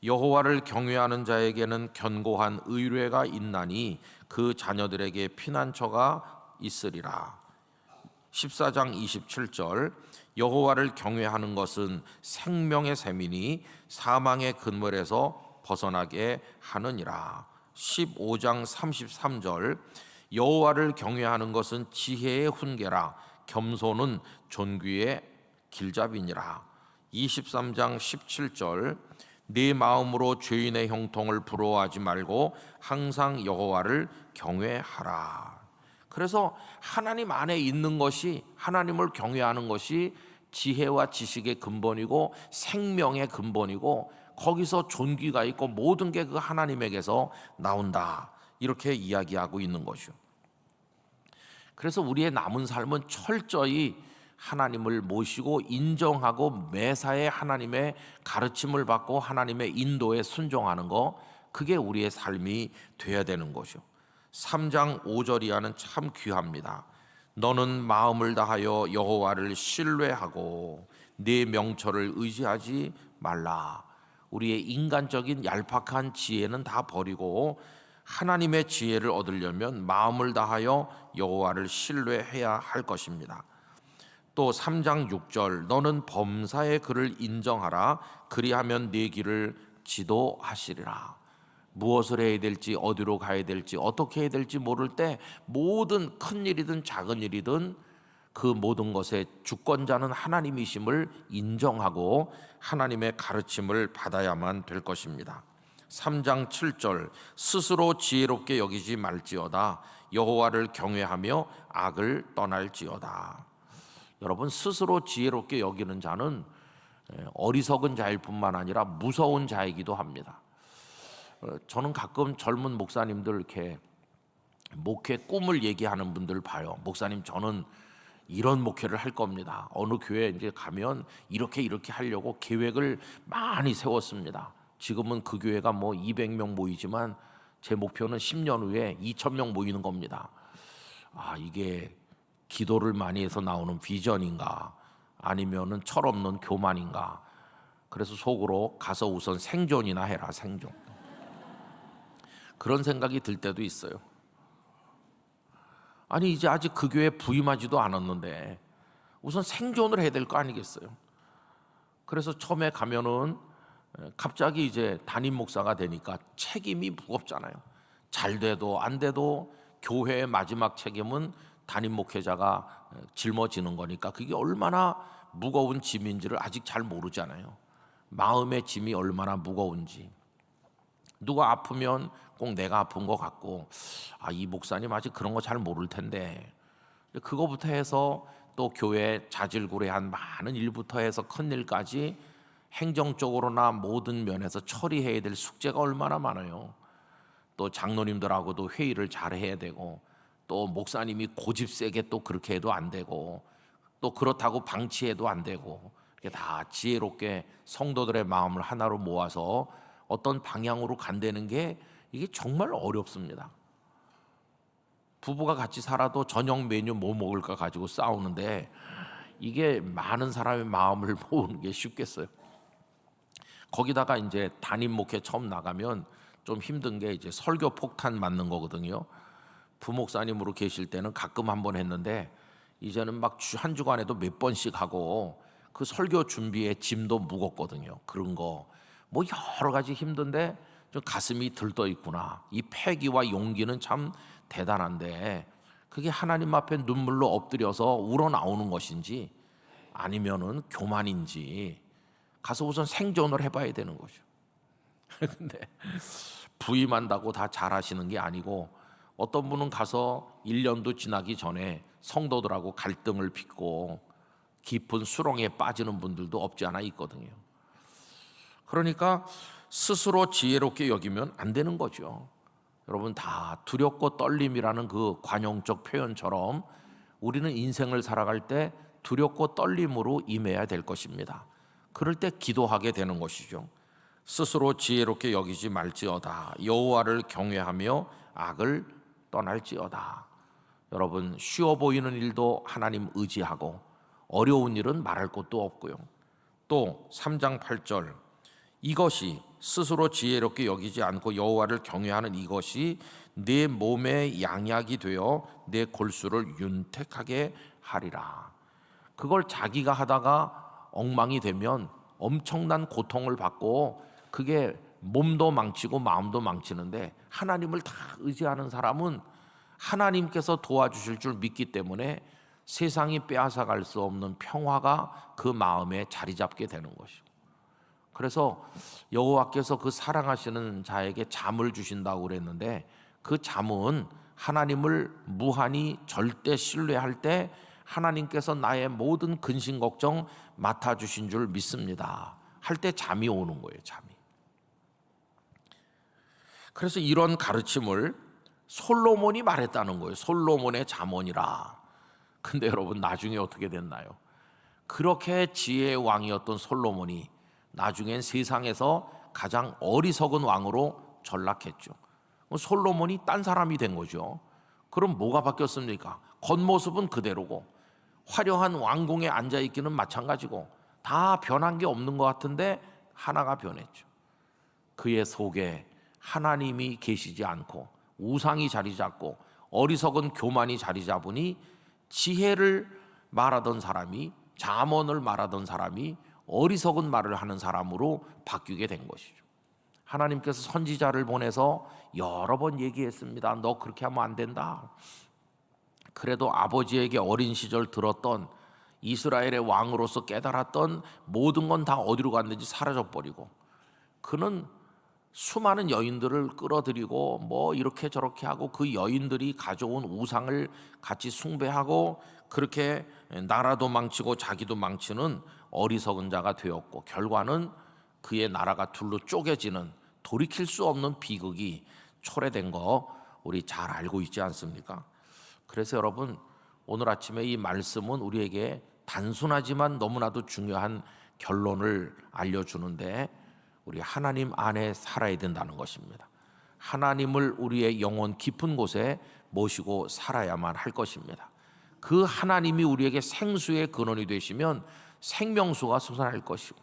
여호와를 경외하는 자에게는 견고한 의뢰가 있나니 그 자녀들에게 피난처가 있으리라. 14장 27절 여호와를 경외하는 것은 생명의 샘이니 사망의 근원에서 벗어나게 하느니라. 15장 33절 여호와를 경외하는 것은 지혜의 훈계라 겸손은 존귀의 길잡이니라. 23장 17절 네 마음으로 죄인의 형통을 부러워하지 말고 항상 여호와를 경외하라. 그래서 하나님 안에 있는 것이, 하나님을 경외하는 것이 지혜와 지식의 근본이고 생명의 근본이고 거기서 존귀가 있고 모든 게 그 하나님에게서 나온다, 이렇게 이야기하고 있는 것이요. 그래서 우리의 남은 삶은 철저히 하나님을 모시고 인정하고 매사에 하나님의 가르침을 받고 하나님의 인도에 순종하는 거, 그게 우리의 삶이 돼야 되는 것이요. 3장 5절 이하는 참 귀합니다. 너는 마음을 다하여 여호와를 신뢰하고 네 명철을 의지하지 말라. 우리의 인간적인 얄팍한 지혜는 다 버리고 하나님의 지혜를 얻으려면 마음을 다하여 여호와를 신뢰해야 할 것입니다. 또 3장 6절 너는 범사의 그를 인정하라. 그리하면 네 길을 지도하시리라. 무엇을 해야 될지, 어디로 가야 될지, 어떻게 해야 될지 모를 때 모든 큰 일이든 작은 일이든 그 모든 것의 주권자는 하나님이심을 인정하고 하나님의 가르침을 받아야만 될 것입니다. 3장 7절 스스로 지혜롭게 여기지 말지어다. 여호와를 경외하며 악을 떠날지어다. 여러분, 스스로 지혜롭게 여기는 자는 어리석은 자일 뿐만 아니라 무서운 자이기도 합니다. 저는 가끔 젊은 목사님들 이렇게 목회 꿈을 얘기하는 분들 봐요. 목사님, 저는 이런 목회를 할 겁니다. 어느 교회 이제 가면 이렇게 하려고 계획을 많이 세웠습니다. 지금은 그 교회가 뭐 200명 모이지만 제 목표는 10년 후에 2,000명 모이는 겁니다. 아, 이게 기도를 많이 해서 나오는 비전인가, 아니면은 철없는 교만인가. 그래서 속으로 가서 우선 생존이나 해라, 생존. 그런 생각이 들 때도 있어요. 아니, 이제 아직 그 교회에 부임하지도 않았는데 우선 생존을 해야 될 거 아니겠어요? 그래서 처음에 가면은 갑자기 이제 담임 목사가 되니까 책임이 무겁잖아요. 잘 돼도 안 돼도 교회의 마지막 책임은 담임 목회자가 짊어지는 거니까 그게 얼마나 무거운 짐인지를 아직 잘 모르잖아요. 마음의 짐이 얼마나 무거운지. 누가 아프면 꼭 내가 아픈 것 같고, 아, 이 목사님 아직 그런 거 잘 모를 텐데. 그거부터 해서 또 교회 자질구레한 많은 일부터 해서 큰 일까지 행정적으로나 모든 면에서 처리해야 될 숙제가 얼마나 많아요. 또 장로님들하고도 회의를 잘 해야 되고, 또 목사님이 고집 세게 또 그렇게 해도 안 되고, 또 그렇다고 방치해도 안 되고, 이게 다 지혜롭게 성도들의 마음을 하나로 모아서 어떤 방향으로 간다는 게 이게 정말 어렵습니다. 부부가 같이 살아도 저녁 메뉴 뭐 먹을까 가지고 싸우는데 이게 많은 사람의 마음을 모으는 게 쉽겠어요. 거기다가 이제 담임 목회 처음 나가면 좀 힘든 게 이제 설교 폭탄 맞는 거거든요. 부목사님으로 계실 때는 가끔 한 번 했는데 이제는 막 한 주간에도 몇 번씩 하고 그 설교 준비에 짐도 무겁거든요. 그런 거 뭐 여러 가지 힘든데 좀 가슴이 들떠 있구나. 이 패기와 용기는 참 대단한데 그게 하나님 앞에 눈물로 엎드려서 우러나오는 것인지 아니면은 교만인지 가서 우선 생존을 해봐야 되는 거죠. 근데 부임한다고 다 잘하시는 게 아니고 어떤 분은 가서 1년도 지나기 전에 성도들하고 갈등을 빚고 깊은 수렁에 빠지는 분들도 없지 않아 있거든요. 그러니까 스스로 지혜롭게 여기면 안 되는 거죠. 여러분, 다 두렵고 떨림이라는 그 관용적 표현처럼 우리는 인생을 살아갈 때 두렵고 떨림으로 임해야 될 것입니다. 그럴 때 기도하게 되는 것이죠. 스스로 지혜롭게 여기지 말지어다. 여호와를 경외하며 악을 떠날지어다. 여러분, 쉬워 보이는 일도 하나님 의지하고 어려운 일은 말할 것도 없고요. 또 3장 8절, 이것이 스스로 지혜롭게 여기지 않고 여호와를 경외하는 이것이 내 몸의 양약이 되어 내 골수를 윤택하게 하리라. 그걸 자기가 하다가 엉망이 되면 엄청난 고통을 받고 그게 몸도 망치고 마음도 망치는데, 하나님을 다 의지하는 사람은 하나님께서 도와주실 줄 믿기 때문에 세상이 빼앗아갈 수 없는 평화가 그 마음에 자리 잡게 되는 것이고, 그래서 여호와께서 그 사랑하시는 자에게 잠을 주신다고 그랬는데, 그 잠은 하나님을 무한히 절대 신뢰할 때 하나님께서 나의 모든 근심 걱정 맡아주신 줄 믿습니다 할 때 잠이 오는 거예요. 잠이. 그래서 이런 가르침을 솔로몬이 말했다는 거예요. 솔로몬의 잠언이라. 근데 여러분, 나중에 어떻게 됐나요? 그렇게 지혜의 왕이었던 솔로몬이 나중엔 세상에서 가장 어리석은 왕으로 전락했죠. 솔로몬이 딴 사람이 된 거죠. 그럼 뭐가 바뀌었습니까? 겉모습은 그대로고 화려한 왕궁에 앉아있기는 마찬가지고 다 변한 게 없는 것 같은데 하나가 변했죠. 그의 속에 하나님이 계시지 않고 우상이 자리 잡고 어리석은 교만이 자리 잡으니 지혜를 말하던 사람이, 잠언을 말하던 사람이 어리석은 말을 하는 사람으로 바뀌게 된 것이죠. 하나님께서 선지자를 보내서 여러 번 얘기했습니다. 너 그렇게 하면 안 된다. 그래도 아버지에게 어린 시절 들었던, 이스라엘의 왕으로서 깨달았던 모든 건 다 어디로 갔는지 사라져버리고, 그는 수많은 여인들을 끌어들이고 뭐 이렇게 저렇게 하고 그 여인들이 가져온 우상을 같이 숭배하고 그렇게 나라도 망치고 자기도 망치는 어리석은 자가 되었고, 결과는 그의 나라가 둘로 쪼개지는 돌이킬 수 없는 비극이 초래된 거 우리 잘 알고 있지 않습니까? 그래서 여러분, 오늘 아침에 이 말씀은 우리에게 단순하지만 너무나도 중요한 결론을 알려주는데, 우리 하나님 안에 살아야 된다는 것입니다. 하나님을 우리의 영혼 깊은 곳에 모시고 살아야만 할 것입니다. 그 하나님이 우리에게 생수의 근원이 되시면 생명수가 솟아날 것이고,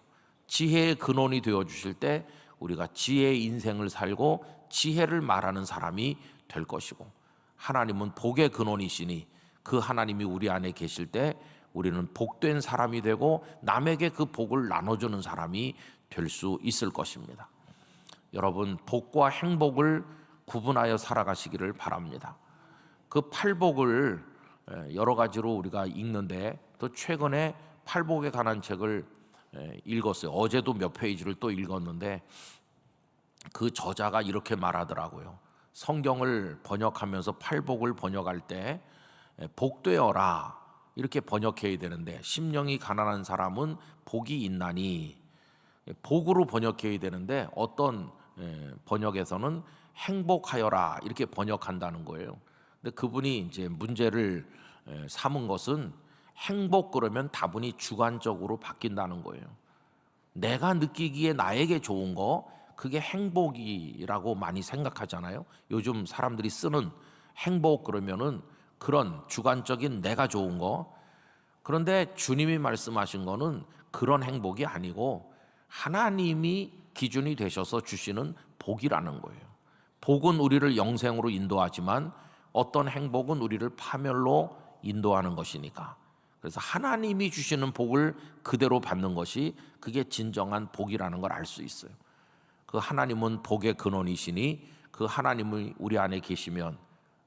지혜의 근원이 되어 주실 때 우리가 지혜의 인생을 살고 지혜를 말하는 사람이 될 것이고, 하나님은 복의 근원이시니 그 하나님이 우리 안에 계실 때 우리는 복된 사람이 되고 남에게 그 복을 나눠주는 사람이 될 수 있을 것입니다. 여러분, 복과 행복을 구분하여 살아가시기를 바랍니다. 그 팔복을 여러 가지로 우리가 읽는데, 또 최근에 팔복에 관한 책을 읽었어요. 어제도 몇 페이지를 또 읽었는데 그 저자가 이렇게 말하더라고요. 성경을 번역하면서 팔복을 번역할 때 복되어라 이렇게 번역해야 되는데, 심령이 가난한 사람은 복이 있나니, 복으로 번역해야 되는데 어떤 번역에서는 행복하여라 이렇게 번역한다는 거예요. 근데 그분이 이제 문제를 삼은 것은, 행복 그러면 다분히 주관적으로 바뀐다는 거예요. 내가 느끼기에 나에게 좋은 거, 그게 행복이라고 많이 생각하잖아요. 요즘 사람들이 쓰는 행복 그러면은 그런 주관적인 내가 좋은 거. 그런데 주님이 말씀하신 거는 그런 행복이 아니고 하나님이 기준이 되셔서 주시는 복이라는 거예요. 복은 우리를 영생으로 인도하지만 어떤 행복은 우리를 파멸로 인도하는 것이니까, 그래서 하나님이 주시는 복을 그대로 받는 것이 그게 진정한 복이라는 걸 알 수 있어요. 그 하나님은 복의 근원이시니 그 하나님이 우리 안에 계시면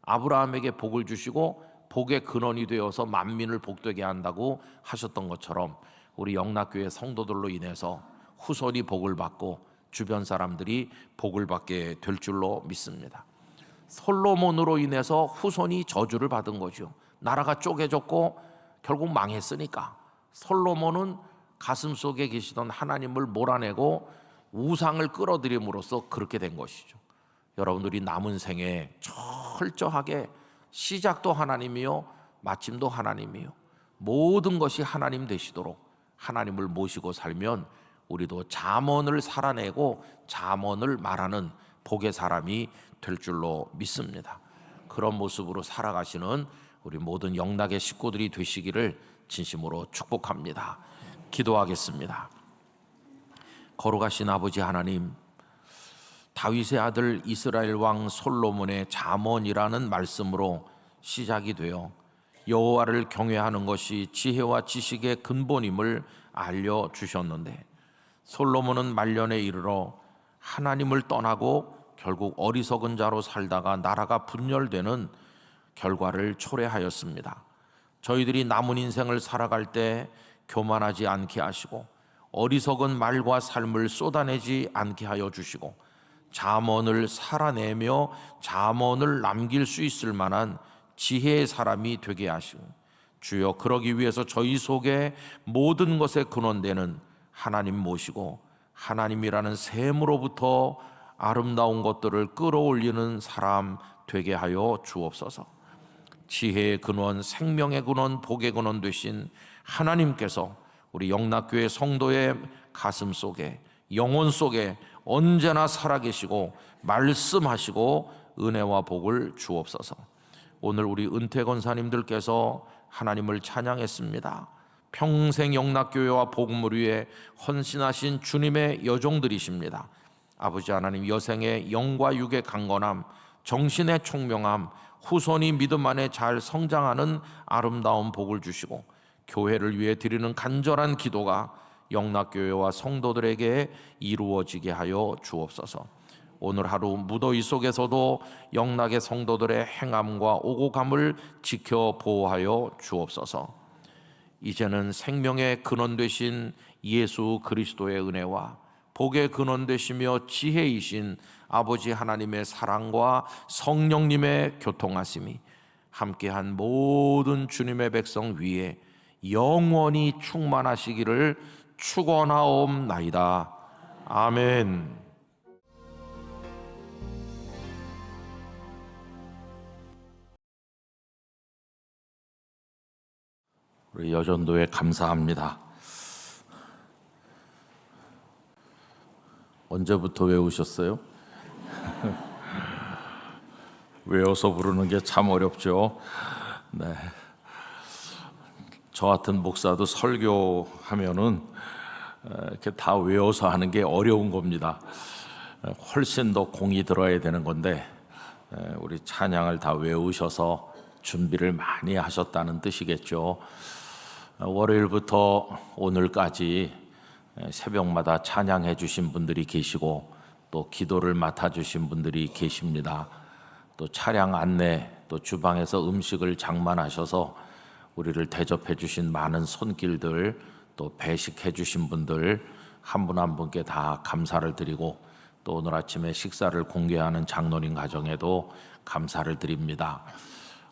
아브라함에게 복을 주시고 복의 근원이 되어서 만민을 복되게 한다고 하셨던 것처럼 우리 영락교회 성도들로 인해서 후손이 복을 받고 주변 사람들이 복을 받게 될 줄로 믿습니다. 솔로몬으로 인해서 후손이 저주를 받은 거죠. 나라가 쪼개졌고 결국 망했으니까 솔로몬은 가슴속에 계시던 하나님을 몰아내고 우상을 끌어들임으로써 그렇게 된 것이죠. 여러분들이 남은 생에 철저하게 시작도 하나님이요 마침도 하나님이요 모든 것이 하나님 되시도록 하나님을 모시고 살면 우리도 잠언을 살아내고 잠언을 말하는 복의 사람이 될 줄로 믿습니다. 그런 모습으로 살아가시는 우리 모든 영락의 식구들이 되시기를 진심으로 축복합니다. 기도하겠습니다. 거룩하신 아버지 하나님, 다윗의 아들 이스라엘 왕 솔로몬의 잠언이라는 말씀으로 시작이 되어 여호와를 경외하는 것이 지혜와 지식의 근본임을 알려주셨는데 솔로몬은 말년에 이르러 하나님을 떠나고 결국 어리석은 자로 살다가 나라가 분열되는 결과를 초래하였습니다. 저희들이 남은 인생을 살아갈 때 교만하지 않게 하시고 어리석은 말과 삶을 쏟아내지 않게 하여 주시고 잠언을 살아내며 잠언을 남길 수 있을 만한 지혜의 사람이 되게 하시고 주여 그러기 위해서 저희 속에 모든 것에 근원되는 하나님 모시고 하나님이라는 샘으로부터 아름다운 것들을 끌어올리는 사람 되게 하여 주옵소서. 지혜의 근원, 생명의 근원, 복의 근원 되신 하나님께서 우리 영락교회 성도의 가슴 속에 영혼 속에 언제나 살아계시고 말씀하시고 은혜와 복을 주옵소서. 오늘 우리 은퇴 권사님들께서 하나님을 찬양했습니다. 평생 영락교회와 복음을 위해 헌신하신 주님의 여종들이십니다. 아버지 하나님, 여생의 영과 육의 강건함, 정신의 총명함, 후손이 믿음 안에 잘 성장하는 아름다운 복을 주시고 교회를 위해 드리는 간절한 기도가 영락교회와 성도들에게 이루어지게 하여 주옵소서. 오늘 하루 무더위 속에서도 영락의 성도들의 행함과 오고 감을 지켜 보호하여 주옵소서. 이제는 생명의 근원 되신 예수 그리스도의 은혜와 복의 근원 되시며 지혜이신 아버지 하나님의 사랑과 성령님의 교통하심이 함께한 모든 주님의 백성 위에 영원히 충만하시기를 축원하옵나이다. 아멘. 우리 여전도에 감사합니다. 언제부터 외우셨어요? 외워서 부르는 게 참 어렵죠. 네. 저 같은 목사도 설교하면은 이렇게 다 외워서 하는 게 어려운 겁니다. 훨씬 더 공이 들어야 되는 건데 우리 찬양을 다 외우셔서 준비를 많이 하셨다는 뜻이겠죠. 월요일부터 오늘까지 새벽마다 찬양해 주신 분들이 계시고 또 기도를 맡아 주신 분들이 계십니다. 또 차량 안내, 또 주방에서 음식을 장만하셔서 우리를 대접해 주신 많은 손길들, 또 배식해 주신 분들 한 분 한 분께 다 감사를 드리고 또 오늘 아침에 식사를 공개하는 장로님 가정에도 감사를 드립니다.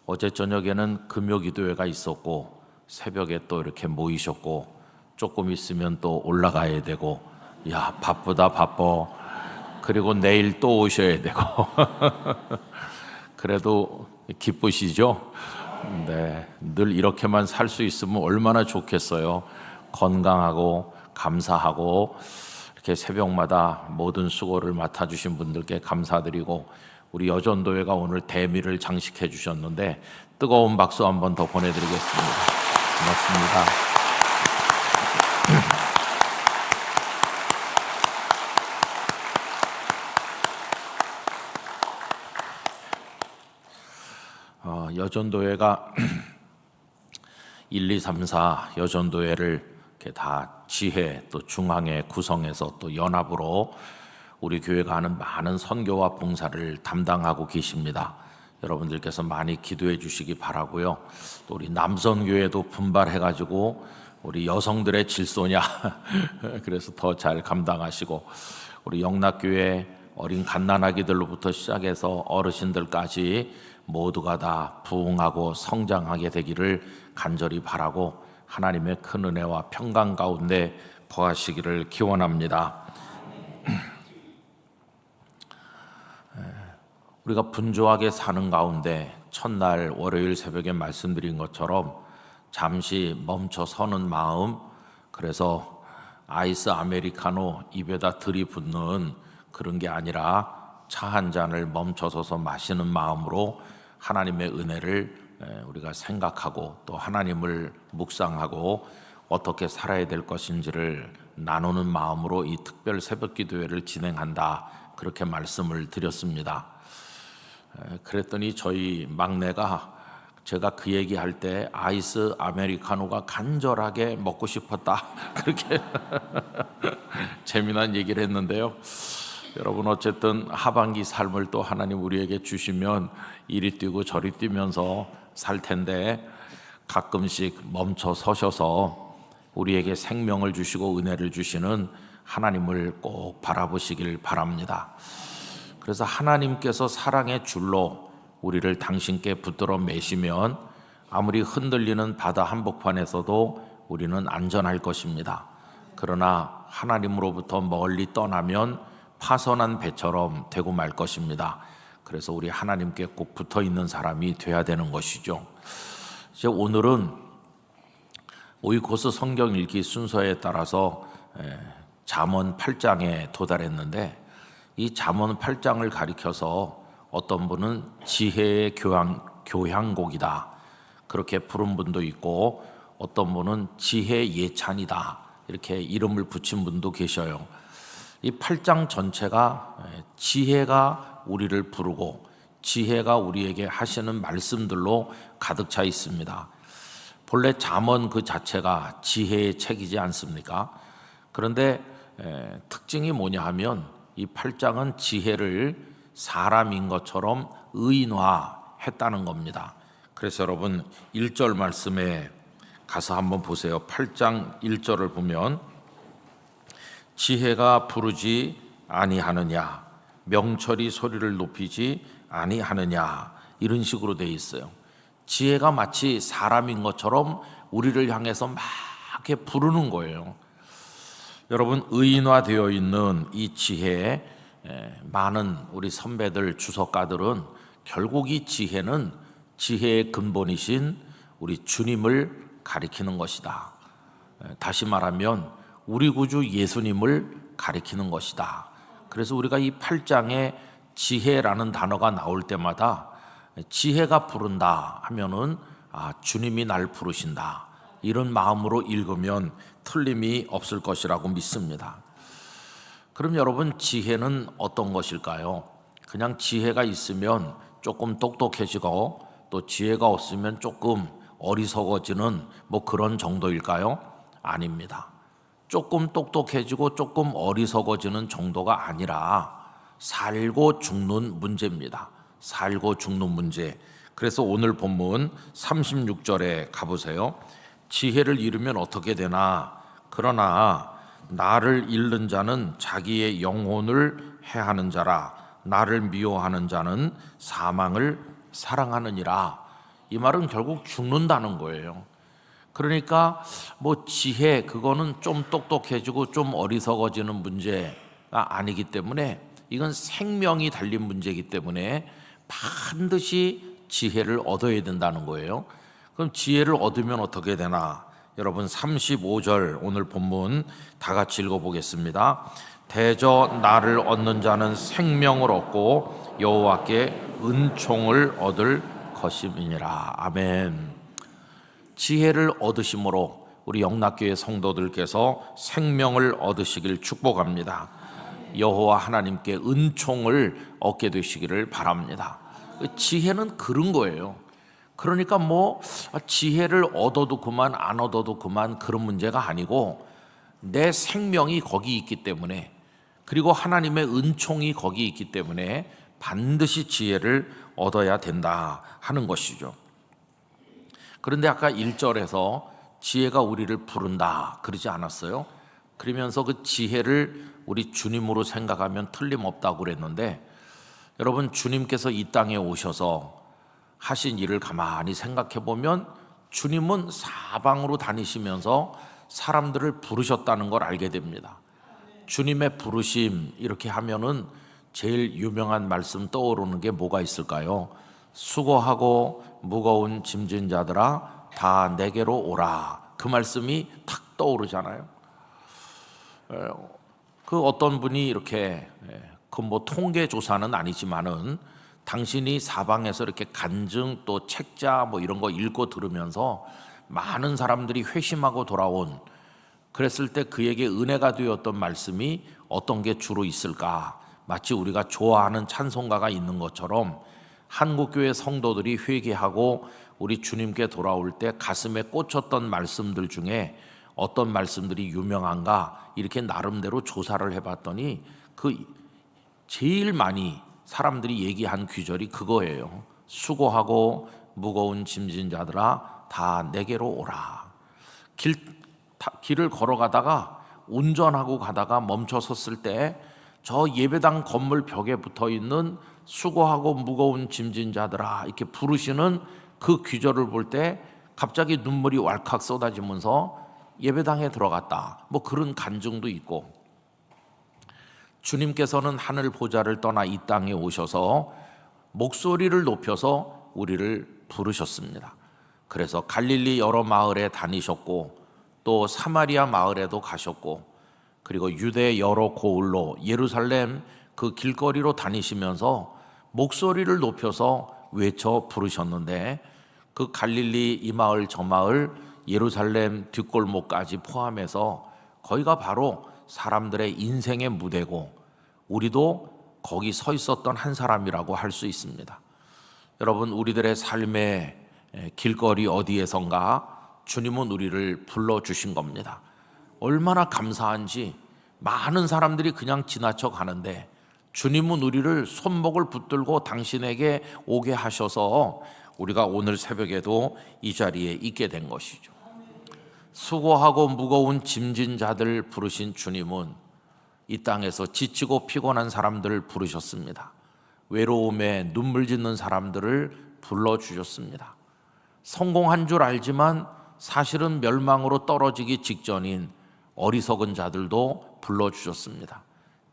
어제 저녁에는 금요기도회가 있었고 새벽에 또 이렇게 모이셨고 조금 있으면 또 올라가야 되고 야 바쁘다 바빠. 그리고 내일 또 오셔야 되고 그래도 기쁘시죠? 네, 늘 이렇게만 살 수 있으면 얼마나 좋겠어요. 건강하고 감사하고 이렇게 새벽마다 모든 수고를 맡아주신 분들께 감사드리고 우리 여전도회가 오늘 대미를 장식해 주셨는데 뜨거운 박수 한번 더 보내드리겠습니다. 고맙습니다. 여전도회가 1, 2, 3, 4 여전도회를 이렇게 다 지회 또 중앙에 구성해서 또 연합으로 우리 교회가 하는 많은 선교와 봉사를 담당하고 계십니다. 여러분들께서 많이 기도해 주시기 바라고요. 또 우리 남성교회도 분발해가지고 우리 여성들의 질소냐 그래서 더 잘 감당하시고, 우리 영락교회 어린 갓난아기들로부터 시작해서 어르신들까지 모두가 다 부흥하고 성장하게 되기를 간절히 바라고, 하나님의 큰 은혜와 평강 가운데 거하시기를 기원합니다. 우리가 분주하게 사는 가운데 첫날 월요일 새벽에 말씀드린 것처럼 잠시 멈춰 서는 마음, 그래서 아이스 아메리카노 입에다 들이붓는 그런 게 아니라 차 한 잔을 멈춰서서 마시는 마음으로 하나님의 은혜를 우리가 생각하고 또 하나님을 묵상하고 어떻게 살아야 될 것인지를 나누는 마음으로 이 특별 새벽 기도회를 진행한다, 그렇게 말씀을 드렸습니다. 그랬더니 저희 막내가 제가 그 얘기할 때 아이스 아메리카노가 간절하게 먹고 싶었다 그렇게 재미난 얘기를 했는데요. 여러분, 어쨌든 하반기 삶을 또 하나님 우리에게 주시면 이리 뛰고 저리 뛰면서 살 텐데, 가끔씩 멈춰 서셔서 우리에게 생명을 주시고 은혜를 주시는 하나님을 꼭 바라보시길 바랍니다. 그래서 하나님께서 사랑의 줄로 우리를 당신께 붙들어 매시면 아무리 흔들리는 바다 한복판에서도 우리는 안전할 것입니다. 그러나 하나님으로부터 멀리 떠나면 파선한 배처럼 되고 말 것입니다. 그래서 우리 하나님께 꼭 붙어 있는 사람이 돼야 되는 것이죠. 이제 오늘은 오이코스 성경 읽기 순서에 따라서 잠언 8장에 도달했는데, 이 잠언 8장을 가리켜서 어떤 분은 지혜의 교향곡이다 그렇게 부른 분도 있고, 어떤 분은 지혜 예찬이다 이렇게 이름을 붙인 분도 계셔요. 이 8장 전체가 지혜가 우리를 부르고 지혜가 우리에게 하시는 말씀들로 가득 차 있습니다. 본래 잠언 그 자체가 지혜의 책이지 않습니까? 그런데 특징이 뭐냐 하면 이 8장은 지혜를 사람인 것처럼 의인화했다는 겁니다. 그래서 여러분 1절 말씀에 가서 한번 보세요. 8장 1절을 보면 지혜가 부르지 아니하느냐, 명철이 소리를 높이지 아니하느냐, 이런 식으로 돼 있어요. 지혜가 마치 사람인 것처럼 우리를 향해서 막 이렇게 부르는 거예요. 여러분, 의인화되어 있는 이 지혜에 많은 우리 선배들, 주석가들은 결국 이 지혜는 지혜의 근본이신 우리 주님을 가리키는 것이다. 다시 말하면 우리 구주 예수님을 가리키는 것이다. 그래서 우리가 이 8장에 지혜라는 단어가 나올 때마다 지혜가 부른다 하면은 주님이 날 부르신다, 이런 마음으로 읽으면 틀림이 없을 것이라고 믿습니다. 그럼 여러분, 지혜는 어떤 것일까요? 그냥 지혜가 있으면 조금 똑똑해지고 또 지혜가 없으면 조금 어리석어지는 뭐 그런 정도일까요? 아닙니다. 조금 똑똑해지고 조금 어리석어지는 정도가 아니라 살고 죽는 문제입니다. 살고 죽는 문제. 그래서 오늘 본문 36절에 가보세요. 지혜를 잃으면 어떻게 되나? 그러나 나를 잃는 자는 자기의 영혼을 해하는 자라. 나를 미워하는 자는 사망을 사랑하느니라. 이 말은 결국 죽는다는 거예요. 그러니까 뭐 지혜, 그거는 좀 똑똑해지고 좀 어리석어지는 문제가 아니기 때문에, 이건 생명이 달린 문제이기 때문에 반드시 지혜를 얻어야 된다는 거예요. 그럼 지혜를 얻으면 어떻게 되나? 여러분 35절 오늘 본문 다 같이 읽어보겠습니다. 대저 나를 얻는 자는 생명을 얻고 여호와께 은총을 얻을 것임이니라. 아멘. 지혜를 얻으심으로 우리 영락교회 성도들께서 생명을 얻으시길 축복합니다. 여호와 하나님께 은총을 얻게 되시기를 바랍니다. 지혜는 그런 거예요. 그러니까 뭐 지혜를 얻어도 그만 안 얻어도 그만 그런 문제가 아니고, 내 생명이 거기 있기 때문에, 그리고 하나님의 은총이 거기 있기 때문에 반드시 지혜를 얻어야 된다 하는 것이죠. 그런데 아까 1절에서 지혜가 우리를 부른다 그러지 않았어요? 그러면서 그 지혜를 우리 주님으로 생각하면 틀림없다고 그랬는데, 여러분, 주님께서 이 땅에 오셔서 하신 일을 가만히 생각해 보면 주님은 사방으로 다니시면서 사람들을 부르셨다는 걸 알게 됩니다. 주님의 부르심 이렇게 하면은 제일 유명한 말씀 떠오르는 게 뭐가 있을까요? 수고하고 무거운 짐진 자들아 다 내게로 오라. 그 말씀이 탁 떠오르잖아요. 그 어떤 분이 이렇게, 그 뭐 통계 조사는 아니지만은 당신이 사방에서 이렇게 간증 또 책자 뭐 이런 거 읽고 들으면서 많은 사람들이 회심하고 돌아온, 그랬을 때 그에게 은혜가 되었던 말씀이 어떤 게 주로 있을까? 마치 우리가 좋아하는 찬송가가 있는 것처럼 한국교회 성도들이 회개하고 우리 주님께 돌아올 때 가슴에 꽂혔던 말씀들 중에 어떤 말씀들이 유명한가 이렇게 나름대로 조사를 해봤더니 그 제일 많이 사람들이 얘기한 귀절이 그거예요. 수고하고 무거운 짐진 자들아 다 내게로 오라. 길을 걸어가다가 운전하고 가다가 멈춰 섰을 때 저 예배당 건물 벽에 붙어 있는 수고하고 무거운 짐진 자들아 이렇게 부르시는 그 귀절을 볼 때 갑자기 눈물이 왈칵 쏟아지면서 예배당에 들어갔다, 뭐 그런 간증도 있고, 주님께서는 하늘 보좌를 떠나 이 땅에 오셔서 목소리를 높여서 우리를 부르셨습니다. 그래서 갈릴리 여러 마을에 다니셨고 또 사마리아 마을에도 가셨고, 그리고 유대 여러 고을로 예루살렘 그 길거리로 다니시면서 목소리를 높여서 외쳐 부르셨는데, 그 갈릴리 이 마을 저 마을 예루살렘 뒷골목까지 포함해서 거기가 바로 사람들의 인생의 무대고 우리도 거기 서 있었던 한 사람이라고 할 수 있습니다. 여러분, 우리들의 삶의 길거리 어디에선가 주님은 우리를 불러주신 겁니다. 얼마나 감사한지. 많은 사람들이 그냥 지나쳐 가는데 주님은 우리를 손목을 붙들고 당신에게 오게 하셔서 우리가 오늘 새벽에도 이 자리에 있게 된 것이죠. 수고하고 무거운 짐진 자들 부르신 주님은 이 땅에서 지치고 피곤한 사람들을 부르셨습니다. 외로움에 눈물 짓는 사람들을 불러주셨습니다. 성공한 줄 알지만 사실은 멸망으로 떨어지기 직전인 어리석은 자들도 불러주셨습니다.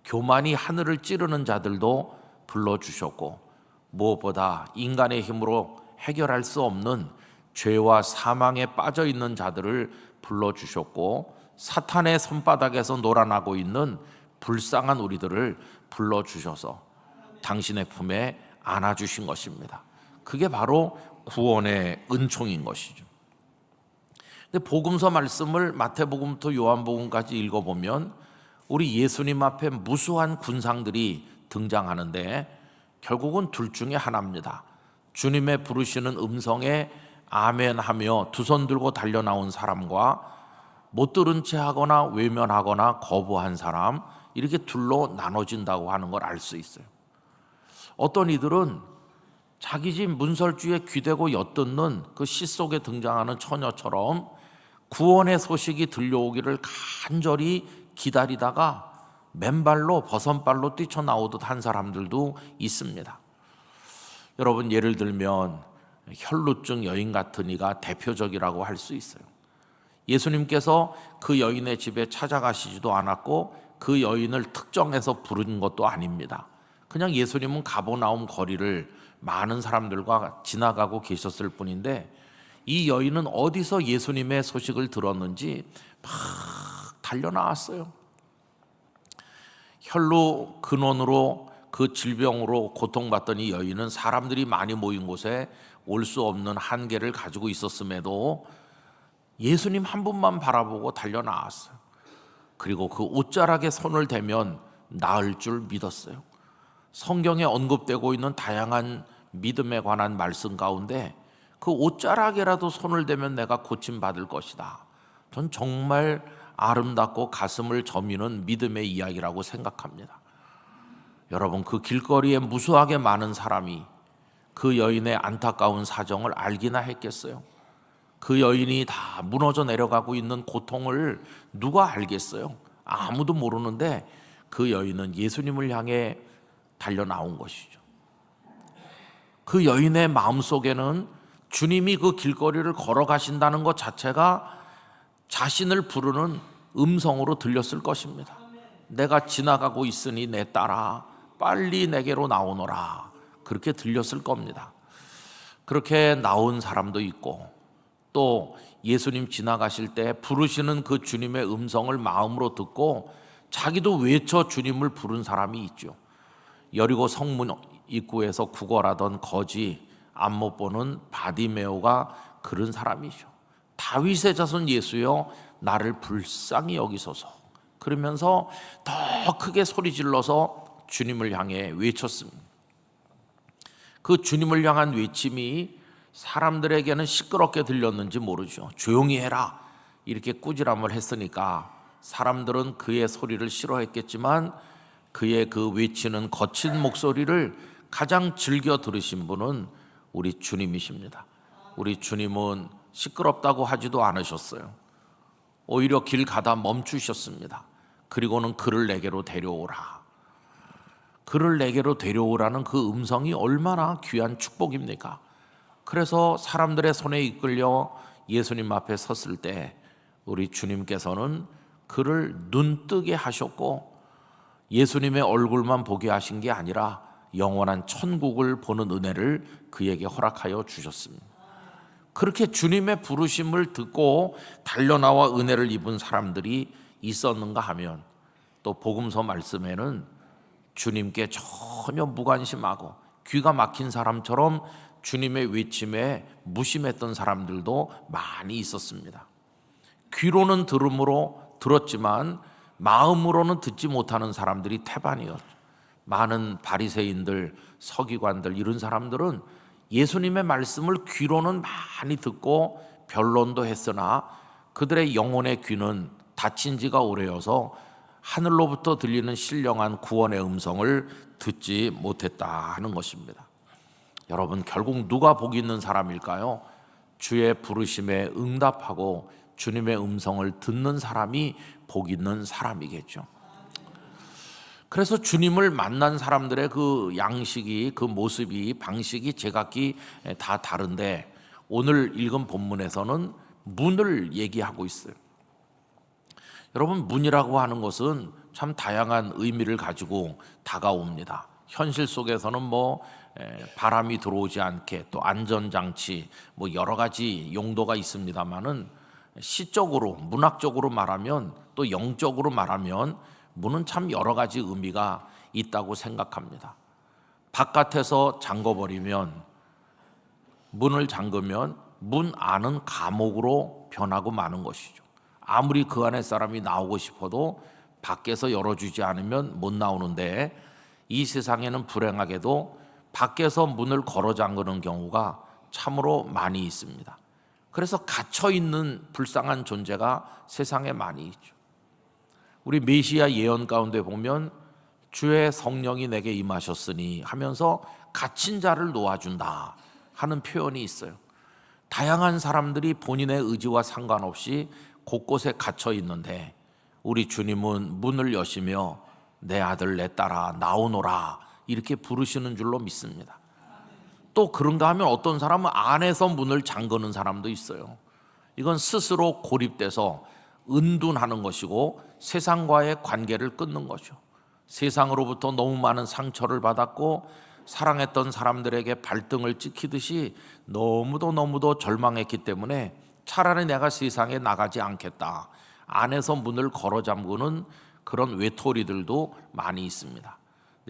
교만이 하늘을 찌르는 자들도 불러주셨고, 무엇보다 인간의 힘으로 해결할 수 없는 죄와 사망에 빠져 있는 자들을 불러주셨고, 사탄의 손바닥에서 놀아나고 있는 불쌍한 우리들을 불러주셔서 당신의 품에 안아주신 것입니다. 그게 바로 구원의 은총인 것이죠. 근데 복음서 말씀을 마태복음부터 요한복음까지 읽어보면 우리 예수님 앞에 무수한 군상들이 등장하는데 결국은 둘 중에 하나입니다. 주님의 부르시는 음성에 아멘하며 두 손 들고 달려나온 사람과 못 들은 채 하거나 외면하거나 거부한 사람, 이렇게 둘로 나눠진다고 하는 걸 알 수 있어요. 어떤 이들은 자기 집 문설주에 귀대고 엿듣는 그 시 속에 등장하는 처녀처럼 구원의 소식이 들려오기를 간절히 기다리다가 맨발로 버선발로 뛰쳐나오듯 한 사람들도 있습니다. 여러분, 예를 들면 혈루증 여인 같은 이가 대표적이라고 할 수 있어요. 예수님께서 그 여인의 집에 찾아가시지도 않았고 그 여인을 특정해서 부른 것도 아닙니다. 그냥 예수님은 가버나움 거리를 많은 사람들과 지나가고 계셨을 뿐인데 이 여인은 어디서 예수님의 소식을 들었는지 막 달려나왔어요. 혈루 근원으로 그 질병으로 고통받던 이 여인은 사람들이 많이 모인 곳에 올 수 없는 한계를 가지고 있었음에도 예수님 한 분만 바라보고 달려나왔어요. 그리고 그 옷자락에 손을 대면 나을 줄 믿었어요. 성경에 언급되고 있는 다양한 믿음에 관한 말씀 가운데 그 옷자락에라도 손을 대면 내가 고침받을 것이다. 전 정말 아름답고 가슴을 저미는 믿음의 이야기라고 생각합니다. 여러분, 그 길거리에 무수하게 많은 사람이 그 여인의 안타까운 사정을 알기나 했겠어요? 그 여인이 다 무너져 내려가고 있는 고통을 누가 알겠어요? 아무도 모르는데 그 여인은 예수님을 향해 달려 나온 것이죠. 그 여인의 마음속에는 주님이 그 길거리를 걸어가신다는 것 자체가 자신을 부르는 음성으로 들렸을 것입니다. 내가 지나가고 있으니 내 딸아 빨리 내게로 나오너라, 그렇게 들렸을 겁니다. 그렇게 나온 사람도 있고, 또 예수님 지나가실 때 부르시는 그 주님의 음성을 마음으로 듣고 자기도 외쳐 주님을 부른 사람이 있죠. 여리고 성문 입구에서 구걸하던 거지 안 못 보는 바디메오가 그런 사람이죠. 다윗의 자손 예수여 나를 불쌍히 여기소서, 그러면서 더 크게 소리 질러서 주님을 향해 외쳤습니다. 그 주님을 향한 외침이 사람들에게는 시끄럽게 들렸는지 모르죠. 조용히 해라 이렇게 꾸지람을 했으니까 사람들은 그의 소리를 싫어했겠지만 그의 그 외치는 거친 목소리를 가장 즐겨 들으신 분은 우리 주님이십니다. 우리 주님은 시끄럽다고 하지도 않으셨어요. 오히려 길 가다 멈추셨습니다. 그리고는 그를 내게로 데려오라. 그를 내게로 데려오라는 그 음성이 얼마나 귀한 축복입니까? 그래서 사람들의 손에 이끌려 예수님 앞에 섰을 때 우리 주님께서는 그를 눈뜨게 하셨고, 예수님의 얼굴만 보게 하신 게 아니라 영원한 천국을 보는 은혜를 그에게 허락하여 주셨습니다. 그렇게 주님의 부르심을 듣고 달려나와 은혜를 입은 사람들이 있었는가 하면, 또 복음서 말씀에는 주님께 전혀 무관심하고 귀가 막힌 사람처럼 주님의 외침에 무심했던 사람들도 많이 있었습니다. 귀로는 들었지만 마음으로는 듣지 못하는 사람들이 태반이었죠. 많은 바리새인들, 서기관들, 이런 사람들은 예수님의 말씀을 귀로는 많이 듣고 변론도 했으나 그들의 영혼의 귀는 닫힌 지가 오래여서 하늘로부터 들리는 신령한 구원의 음성을 듣지 못했다 하는 것입니다. 여러분, 결국 누가 복 있는 사람일까요? 주의 부르심에 응답하고 주님의 음성을 듣는 사람이 복 있는 사람이겠죠. 그래서 주님을 만난 사람들의 그 양식이, 그 모습이, 방식이 제각기 다 다른데, 오늘 읽은 본문에서는 문을 얘기하고 있어요. 여러분, 문이라고 하는 것은 참 다양한 의미를 가지고 다가옵니다. 현실 속에서는 바람이 들어오지 않게, 또 안전장치, 여러 가지 용도가 있습니다만은 시적으로, 문학적으로 말하면, 또 영적으로 말하면 문은 참 여러 가지 의미가 있다고 생각합니다. 바깥에서 잠궈버리면, 문을 잠그면 문 안은 감옥으로 변하고 마는 것이죠. 아무리 그 안에 사람이 나오고 싶어도 밖에서 열어주지 않으면 못 나오는데, 이 세상에는 불행하게도 밖에서 문을 걸어 잠그는 경우가 참으로 많이 있습니다. 그래서 갇혀있는 불쌍한 존재가 세상에 많이 있죠. 우리 메시아 예언 가운데 보면 주의 성령이 내게 임하셨으니 하면서 갇힌 자를 놓아준다 하는 표현이 있어요. 다양한 사람들이 본인의 의지와 상관없이 곳곳에 갇혀 있는데, 우리 주님은 문을 여시며 내 아들 내 딸아 나오노라 이렇게 부르시는 줄로 믿습니다. 또 그런가 하면 어떤 사람은 안에서 문을 잠그는 사람도 있어요. 이건 스스로 고립돼서 은둔하는 것이고 세상과의 관계를 끊는 거죠. 세상으로부터 너무 많은 상처를 받았고 사랑했던 사람들에게 발등을 찍히듯이 너무도 절망했기 때문에 차라리 내가 세상에 나가지 않겠다, 안에서 문을 걸어 잠그는 그런 외톨이들도 많이 있습니다.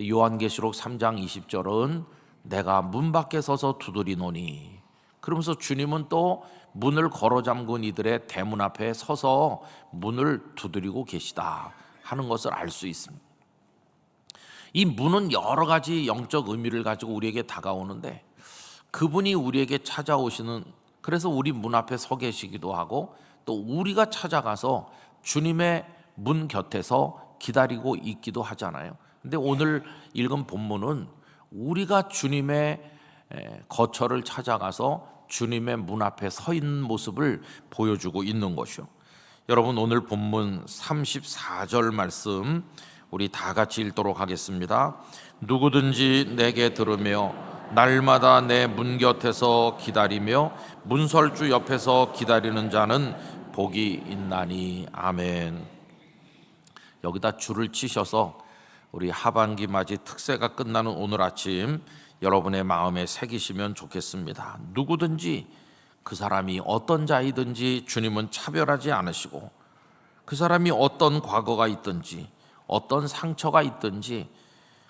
요한계시록 3장 20절은 내가 문 밖에 서서 두드리노니, 그러면서 주님은 또 문을 걸어 잠근 이들의 대문 앞에 서서 문을 두드리고 계시다 하는 것을 알 수 있습니다. 이 문은 여러 가지 영적 의미를 가지고 우리에게 다가오는데, 그분이 우리에게 찾아오시는, 그래서 우리 문 앞에 서 계시기도 하고, 또 우리가 찾아가서 주님의 문 곁에서 기다리고 있기도 하잖아요. 근데 오늘 읽은 본문은 우리가 주님의 거처를 찾아가서 주님의 문 앞에 서 있는 모습을 보여주고 있는 것이요. 여러분, 오늘 본문 34절 말씀 우리 다 같이 읽도록 하겠습니다. 누구든지 내게 들으며 날마다 내 문 곁에서 기다리며 문설주 옆에서 기다리는 자는 복이 있나니. 아멘. 여기다 줄을 치셔서 우리 하반기 맞이 특세가 끝나는 오늘 아침 여러분의 마음에 새기시면 좋겠습니다. 누구든지, 그 사람이 어떤 자이든지 주님은 차별하지 않으시고, 그 사람이 어떤 과거가 있든지 어떤 상처가 있든지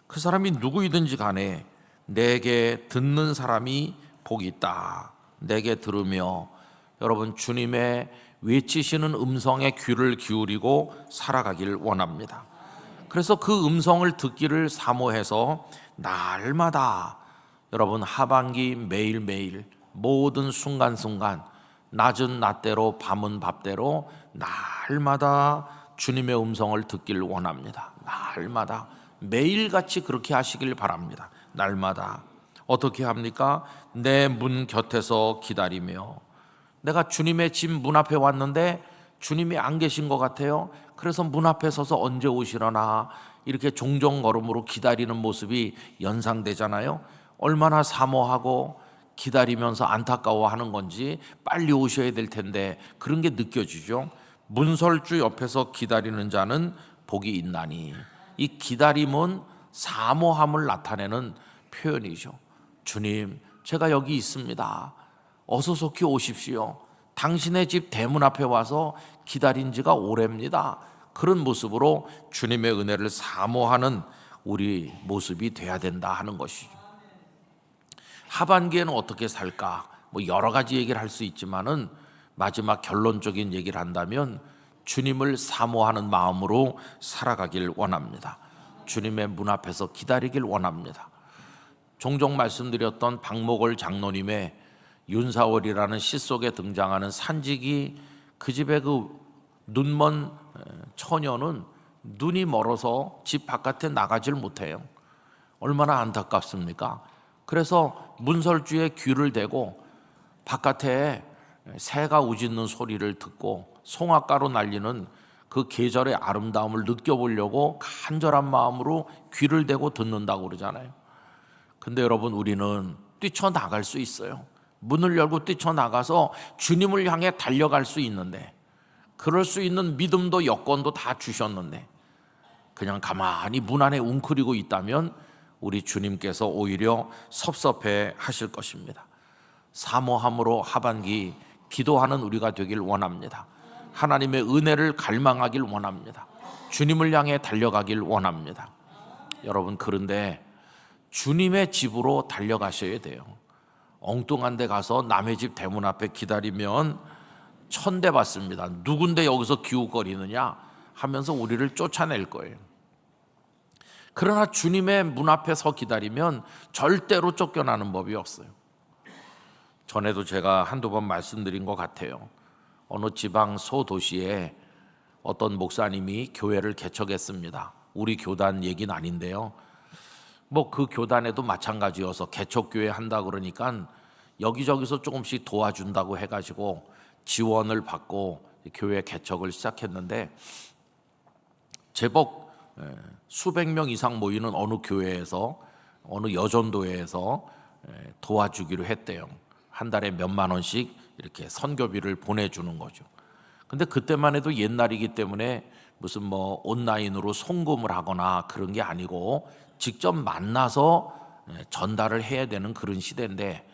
그 사람이 누구이든지 간에 내게 듣는 사람이 복이 있다. 내게 들으며, 여러분, 주님의 외치시는 음성에 귀를 기울이고 살아가길 원합니다. 그래서 그 음성을 듣기를 사모해서 날마다, 여러분, 하반기 매일매일 모든 순간순간, 낮은 낮대로 밤은 밤대로 날마다 주님의 음성을 듣기를 원합니다. 날마다 매일같이 그렇게 하시길 바랍니다. 날마다. 어떻게 합니까? 내 문 곁에서 기다리며. 내가 주님의 집 문 앞에 왔는데 주님이 안 계신 것 같아요. 그래서 문 앞에 서서 언제 오시려나 이렇게 종종걸음으로 기다리는 모습이 연상되잖아요. 얼마나 사모하고 기다리면서 안타까워하는 건지, 빨리 오셔야 될 텐데 그런 게 느껴지죠. 문설주 옆에서 기다리는 자는 복이 있나니. 이 기다림은 사모함을 나타내는 표현이죠. 주님, 제가 여기 있습니다. 어서 속히 오십시오. 당신의 집 대문 앞에 와서 기다린 지가 오래입니다. 그런 모습으로 주님의 은혜를 사모하는 우리 모습이 돼야 된다 하는 것이죠. 하반기에는 어떻게 살까? 여러 가지 얘기를 할 수 있지만은 마지막 결론적인 얘기를 한다면 주님을 사모하는 마음으로 살아가길 원합니다. 주님의 문 앞에서 기다리길 원합니다. 종종 말씀드렸던 박목월 장로님의 윤사월이라는 시 속에 등장하는 산직이, 그 집의 그 눈먼 처녀는 눈이 멀어서 집 바깥에 나가질 못해요. 얼마나 안타깝습니까? 그래서 문설주에 귀를 대고 바깥에 새가 우짖는 소리를 듣고 송악가로 날리는 그 계절의 아름다움을 느껴보려고 간절한 마음으로 귀를 대고 듣는다고 그러잖아요. 근데 여러분, 우리는 뛰쳐나갈 수 있어요. 문을 열고 뛰쳐나가서 주님을 향해 달려갈 수 있는데, 그럴 수 있는 믿음도 여건도 다 주셨는데 그냥 가만히 문 안에 웅크리고 있다면 우리 주님께서 오히려 섭섭해 하실 것입니다. 사모함으로 하반기 기도하는 우리가 되길 원합니다. 하나님의 은혜를 갈망하길 원합니다. 주님을 향해 달려가길 원합니다. 여러분, 그런데 주님의 집으로 달려가셔야 돼요. 엉뚱한 데 가서 남의 집 대문 앞에 기다리면 천대 받습니다. 누군데 여기서 기웃거리느냐 하면서 우리를 쫓아낼 거예요. 그러나 주님의 문 앞에 서 기다리면 절대로 쫓겨나는 법이 없어요. 전에도 제가 한두 번 말씀드린 것 같아요. 어느 지방 소도시에 어떤 목사님이 교회를 개척했습니다. 우리 교단 얘기는 아닌데요. 그 교단에도 마찬가지여서 개척교회 한다 그러니까 여기저기서 조금씩 도와준다고 해가지고 지원을 받고 교회 개척을 시작했는데, 제법 수백 명 이상 모이는 어느 교회에서, 어느 여전도회에서 도와주기로 했대요. 한 달에 몇만 원씩 이렇게 선교비를 보내주는 거죠. 근데 그때만 해도 옛날이기 때문에 무슨 온라인으로 송금을 하거나 그런 게 아니고 직접 만나서 전달을 해야 되는 그런 시대인데,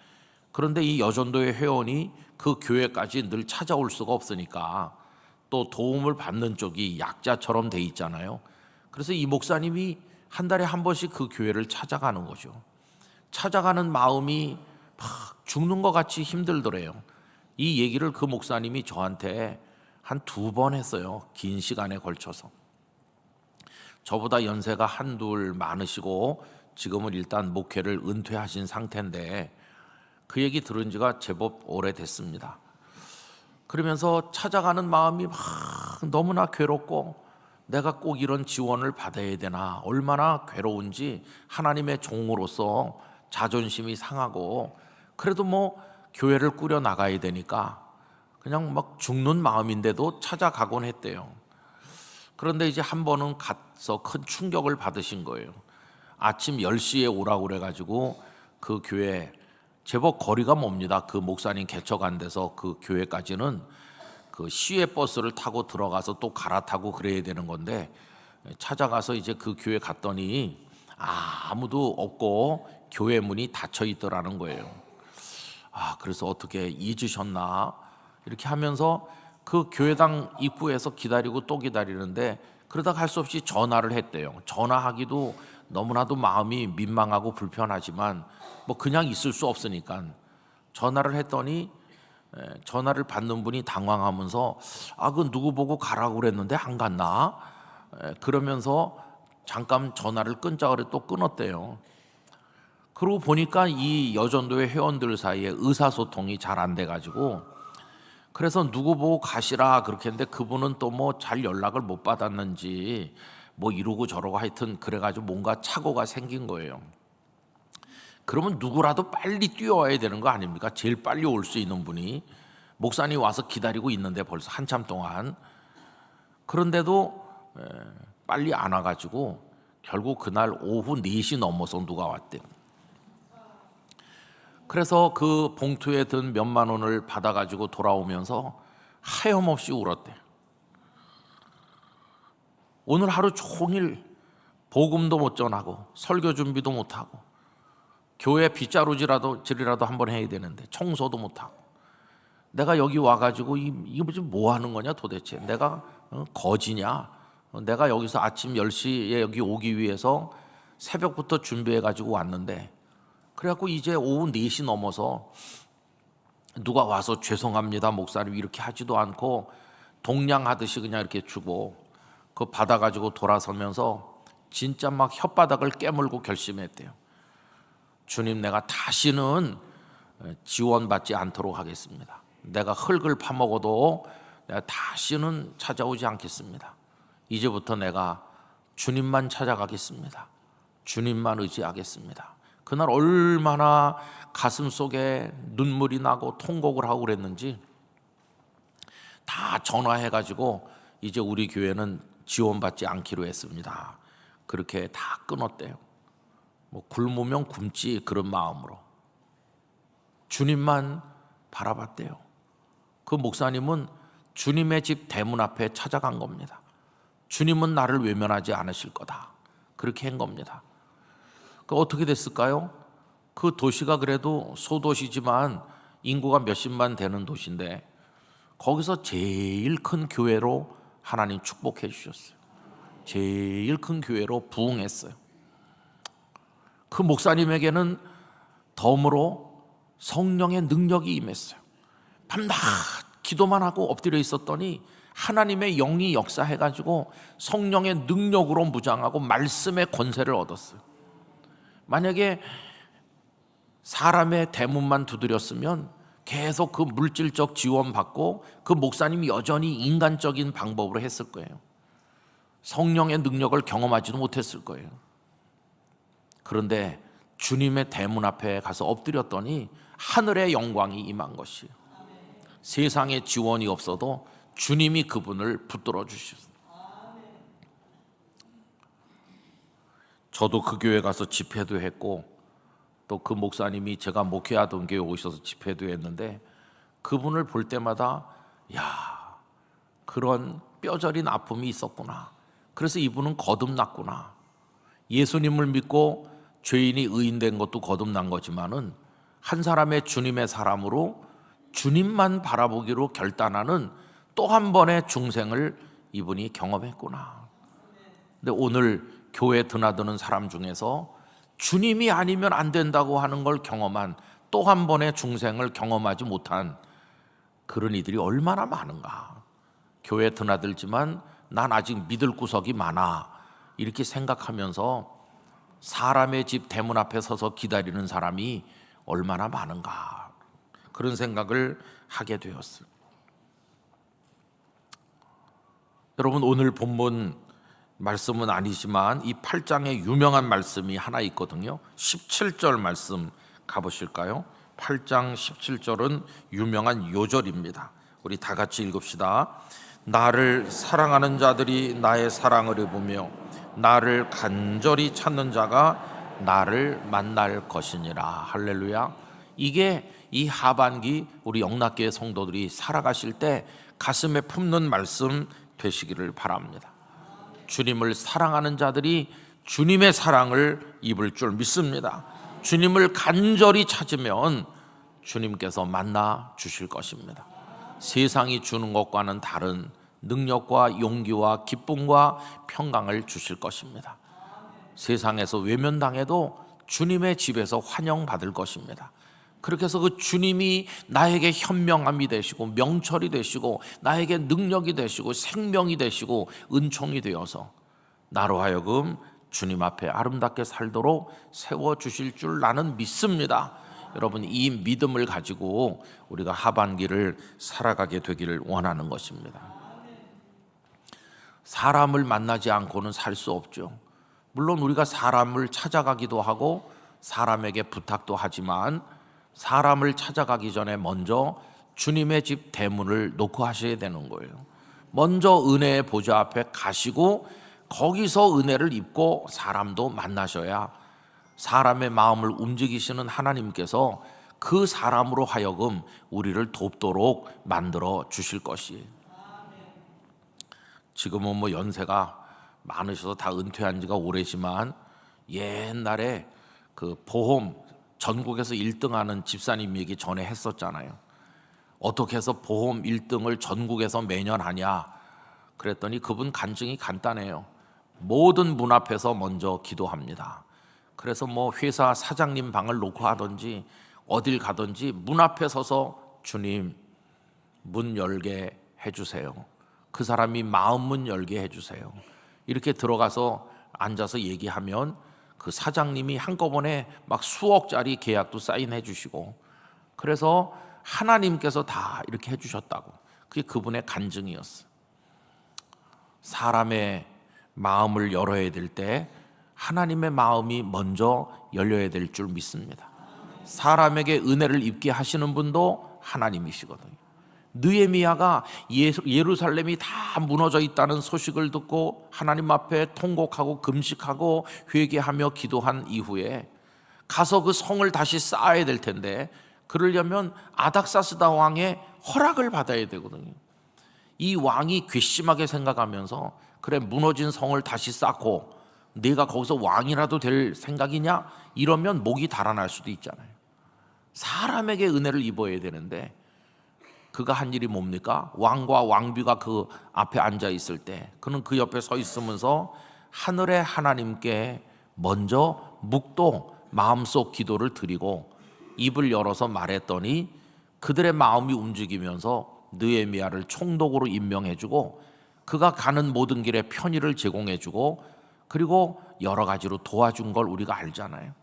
그런데 이 여전도의 회원이 그 교회까지 늘 찾아올 수가 없으니까 또 도움을 받는 쪽이 약자처럼 돼 있잖아요. 그래서 이 목사님이 한 달에 한 번씩 그 교회를 찾아가는 거죠. 찾아가는 마음이 막 죽는 것 같이 힘들더래요. 이 얘기를 그 목사님이 저한테 한 2번 했어요. 긴 시간에 걸쳐서. 저보다 연세가 한둘 많으시고 지금은 일단 목회를 은퇴하신 상태인데 그 얘기 들은 지가 제법 오래됐습니다. 그러면서 찾아가는 마음이 막 너무나 괴롭고 내가 꼭 이런 지원을 받아야 되나, 얼마나 괴로운지 하나님의 종으로서 자존심이 상하고, 그래도 뭐 교회를 꾸려 나가야 되니까 그냥 막 죽는 마음인데도 찾아가곤 했대요. 그런데 이제 한 번은 가서 큰 충격을 받으신 거예요. 아침 10시에 오라고 그래가지고 그 교회, 제법 거리가 멉니다. 그 목사님 개척한 데서 그 교회까지는 그 시외 버스를 타고 들어가서 또 갈아타고 그래야 되는 건데, 찾아가서 이제 그 교회 갔더니 아무도 없고 교회 문이 닫혀 있더라는 거예요. 그래서 어떻게 잊으셨나 이렇게 하면서 그 교회당 입구에서 기다리고 또 기다리는데, 그러다가 할 수 없이 전화를 했대요. 전화하기도 너무나도 마음이 민망하고 불편하지만 뭐 그냥 있을 수 없으니까 전화를 했더니, 전화를 받는 분이 당황하면서 그 누구 보고 가라고 그랬는데 안 갔나? 그러면서 잠깐 전화를 끊자 그래 또 끊었대요. 그러고 보니까 이 여전도회 회원들 사이에 의사소통이 잘 안 돼가지고, 그래서 누구 보고 가시라 그렇게 했는데 그분은 또 뭐 잘 연락을 못 받았는지 뭐 이러고 저러고 하여튼 그래가지고 뭔가 착오가 생긴 거예요. 그러면 누구라도 빨리 뛰어와야 되는 거 아닙니까? 제일 빨리 올 수 있는 분이 목사님 와서 기다리고 있는데 벌써 한참 동안. 그런데도 빨리 안 와가지고 결국 그날 오후 4시 넘어서 누가 왔대요. 그래서 그 봉투에 든 몇만 원을 받아가지고 돌아오면서 하염없이 울었대요. 오늘 하루 종일 복음도 못 전하고 설교 준비도 못하고 교회 빗자루질이라도 한번 해야 되는데 청소도 못하고, 내가 여기 와가지고 이거 지금 뭐 하는 거냐 도대체. 내가 거지냐. 내가 여기서 아침 10시에 여기 오기 위해서 새벽부터 준비해가지고 왔는데, 그래갖고 이제 오후 4시 넘어서 누가 와서 죄송합니다 목사님 이렇게 하지도 않고 동냥하듯이 그냥 이렇게 주고, 그거 받아가지고 돌아서면서 진짜 막 혓바닥을 깨물고 결심했대요. 주님, 내가 다시는 지원받지 않도록 하겠습니다. 내가 흙을 파먹어도 내가 다시는 찾아오지 않겠습니다. 이제부터 내가 주님만 찾아가겠습니다. 주님만 의지하겠습니다. 그날 얼마나 가슴 속에 눈물이 나고 통곡을 하고 그랬는지 다 전화해가지고 이제 우리 교회는 지원받지 않기로 했습니다. 그렇게 다 끊었대요. 뭐 굶으면 굶지 그런 마음으로 주님만 바라봤대요. 그 목사님은 주님의 집 대문 앞에 찾아간 겁니다. 주님은 나를 외면하지 않으실 거다. 그렇게 한 겁니다. 어떻게 됐을까요? 그 도시가 그래도 소도시지만 인구가 몇십만 되는 도시인데 거기서 제일 큰 교회로 하나님 축복해 주셨어요. 제일 큰 교회로 부흥했어요. 그 목사님에게는 덤으로 성령의 능력이 임했어요. 밤낮 기도만 하고 엎드려 있었더니 하나님의 영이 역사해가지고 성령의 능력으로 무장하고 말씀의 권세를 얻었어요. 만약에 사람의 대문만 두드렸으면 계속 그 물질적 지원받고 그 목사님이 여전히 인간적인 방법으로 했을 거예요. 성령의 능력을 경험하지도 못했을 거예요. 그런데 주님의 대문 앞에 가서 엎드렸더니 하늘의 영광이 임한 것이에요. 세상에 지원이 없어도 주님이 그분을 붙들어 주셨어요. 저도 그 교회 가서 집회도 했고 또 그 목사님이 제가 목회하던 교회 오셔서 집회도 했는데 그분을 볼 때마다 야, 그런 뼈저린 아픔이 있었구나. 그래서 이분은 거듭났구나. 예수님을 믿고 죄인이 의인된 것도 거듭난 거지만은 한 사람의 주님의 사람으로 주님만 바라보기로 결단하는 또 한 번의 중생을 이분이 경험했구나. 근데 오늘 교회 드나드는 사람 중에서 주님이 아니면 안 된다고 하는 걸 경험한 또 한 번의 중생을 경험하지 못한 그런 이들이 얼마나 많은가. 교회 드나들지만 난 아직 믿을 구석이 많아 이렇게 생각하면서 사람의 집 대문 앞에 서서 기다리는 사람이 얼마나 많은가, 그런 생각을 하게 되었어요. 여러분, 오늘 본문 말씀은 아니지만 이 8장에 유명한 말씀이 하나 있거든요. 17절 말씀 가보실까요? 8장 17절은 유명한 요절입니다. 우리 다 같이 읽읍시다. 나를 사랑하는 자들이 나의 사랑을 입으며 나를 간절히 찾는 자가 나를 만날 것이니라. 할렐루야. 이게 이 하반기 우리 영락교회 성도들이 살아가실 때 가슴에 품는 말씀 되시기를 바랍니다. 주님을 사랑하는 자들이 주님의 사랑을 입을 줄 믿습니다. 주님을 간절히 찾으면 주님께서 만나 주실 것입니다. 세상이 주는 것과는 다른 능력과 용기와 기쁨과 평강을 주실 것입니다. 세상에서 외면당해도 주님의 집에서 환영받을 것입니다. 그렇게 해서 그 주님이 나에게 현명함이 되시고 명철이 되시고 나에게 능력이 되시고 생명이 되시고 은총이 되어서 나로 하여금 주님 앞에 아름답게 살도록 세워주실 줄 나는 믿습니다. 여러분, 이 믿음을 가지고 우리가 하반기를 살아가게 되기를 원하는 것입니다. 사람을 만나지 않고는 살 수 없죠. 물론 우리가 사람을 찾아가기도 하고 사람에게 부탁도 하지만 사람을 찾아가기 전에 먼저 주님의 집 대문을 놓고 하셔야 되는 거예요. 먼저 은혜의 보좌 앞에 가시고 거기서 은혜를 입고 사람도 만나셔야 사람의 마음을 움직이시는 하나님께서 그 사람으로 하여금 우리를 돕도록 만들어 주실 것이에요. 지금은 뭐 연세가 많으셔서 다 은퇴한 지가 오래지만 옛날에 그 보험 전국에서 1등하는 집사님 얘기 전에 했었잖아요. 어떻게 해서 보험 1등을 전국에서 매년 하냐 그랬더니 그분 간증이 간단해요. 모든 문 앞에서 먼저 기도합니다. 그래서 뭐 회사 사장님 방을 놓고 하든지 어딜 가든지 문 앞에 서서 주님 문 열게 해주세요. 그 사람이 마음 문 열게 해주세요. 이렇게 들어가서 앉아서 얘기하면 그 사장님이 한꺼번에 막 수억짜리 계약도 사인해 주시고 그래서 하나님께서 다 이렇게 해주셨다고. 그게 그분의 간증이었어요. 사람의 마음을 열어야 될 때 하나님의 마음이 먼저 열려야 될 줄 믿습니다. 사람에게 은혜를 입게 하시는 분도 하나님이시거든요. 느헤미야가 예루살렘이 다 무너져 있다는 소식을 듣고 하나님 앞에 통곡하고 금식하고 회개하며 기도한 이후에 가서 그 성을 다시 쌓아야 될 텐데 그러려면 아닥사스다 왕의 허락을 받아야 되거든요. 이 왕이 괘씸하게 생각하면서 그래 무너진 성을 다시 쌓고 네가 거기서 왕이라도 될 생각이냐? 이러면 목이 달아날 수도 있잖아요. 사람에게 은혜를 입어야 되는데 그가 한 일이 뭡니까? 왕과 왕비가 그 앞에 앉아 있을 때 그는 그 옆에 서 있으면서 하늘의 하나님께 먼저 묵도 마음속 기도를 드리고 입을 열어서 말했더니 그들의 마음이 움직이면서 느헤미야를 총독으로 임명해주고 그가 가는 모든 길에 편의를 제공해주고 그리고 여러 가지로 도와준 걸 우리가 알잖아요.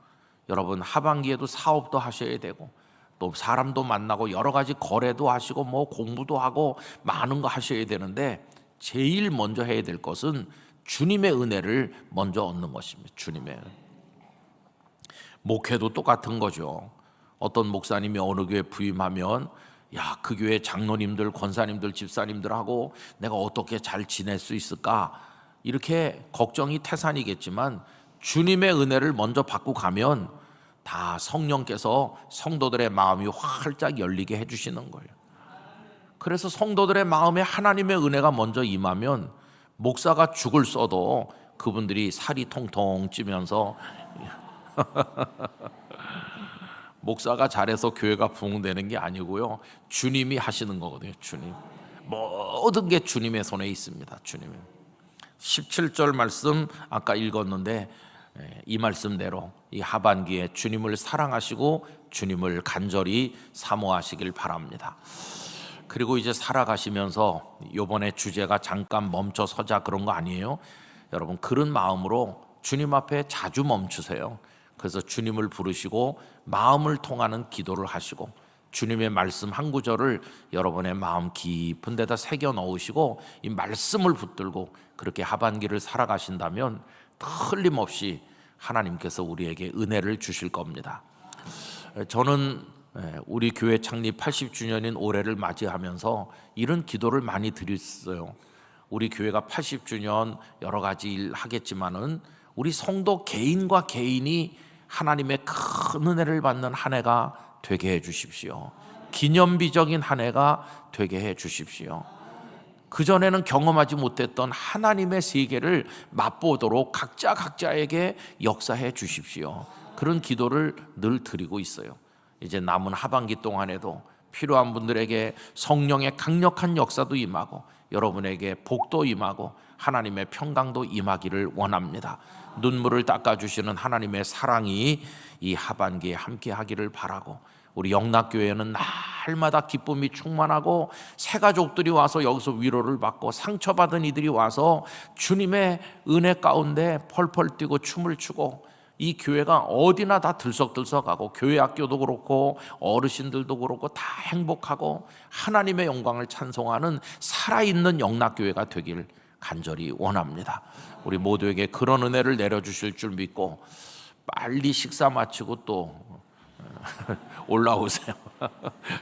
여러분 하반기에도 사업도 하셔야 되고 또 사람도 만나고 여러 가지 거래도 하시고 뭐 공부도 하고 많은 거 하셔야 되는데 제일 먼저 해야 될 것은 주님의 은혜를 먼저 얻는 것입니다. 주님의 은혜. 목회도 똑같은 거죠. 어떤 목사님이 어느 교회 부임하면 야, 그 교회 장로님들, 권사님들, 집사님들하고 내가 어떻게 잘 지낼 수 있을까? 이렇게 걱정이 태산이겠지만 주님의 은혜를 먼저 받고 가면 다 성령께서 성도들의 마음이 활짝 열리게 해주시는 거예요. 그래서 성도들의 마음에 하나님의 은혜가 먼저 임하면 목사가 죽을 써도 그분들이 살이 통통 찌면서 목사가 잘해서 교회가 부흥되는 게 아니고요. 주님이 하시는 거거든요. 주님. 모든 게 주님의 손에 있습니다. 주님의 17절 말씀 아까 읽었는데 이 말씀대로 이 하반기에 주님을 사랑하시고 주님을 간절히 사모하시길 바랍니다. 그리고 이제 살아가시면서 이번에 주제가 잠깐 멈춰 서자 그런 거 아니에요. 여러분 그런 마음으로 주님 앞에 자주 멈추세요. 그래서 주님을 부르시고 마음을 통하는 기도를 하시고 주님의 말씀 한 구절을 여러분의 마음 깊은 데다 새겨 넣으시고 이 말씀을 붙들고 그렇게 하반기를 살아가신다면 틀림없이 하나님께서 우리에게 은혜를 주실 겁니다. 저는 우리 교회 창립 80주년인 올해를 맞이하면서 이런 기도를 많이 드렸어요. 우리 교회가 80주년 여러 가지 일 하겠지만은 우리 성도 개인과 개인이 하나님의 큰 은혜를 받는 한 해가 되게 해 주십시오. 기념비적인 한 해가 되게 해 주십시오. 그전에는 경험하지 못했던 하나님의 세계를 맛보도록 각자에게 역사해 주십시오. 그런 기도를 늘 드리고 있어요. 이제 남은 하반기 동안에도 필요한 분들에게 성령의 강력한 역사도 임하고 여러분에게 복도 임하고 하나님의 평강도 임하기를 원합니다. 눈물을 닦아주시는 하나님의 사랑이 이 하반기에 함께하기를 바라고, 우리 영락교회는 날마다 기쁨이 충만하고 새 가족들이 와서 여기서 위로를 받고 상처받은 이들이 와서 주님의 은혜 가운데 펄펄 뛰고 춤을 추고, 이 교회가 어디나 다 들썩들썩하고 교회 학교도 그렇고 어르신들도 그렇고 다 행복하고 하나님의 영광을 찬송하는 살아있는 영락교회가 되길 간절히 원합니다. 우리 모두에게 그런 은혜를 내려주실 줄 믿고 빨리 식사 마치고 또 올라오세요.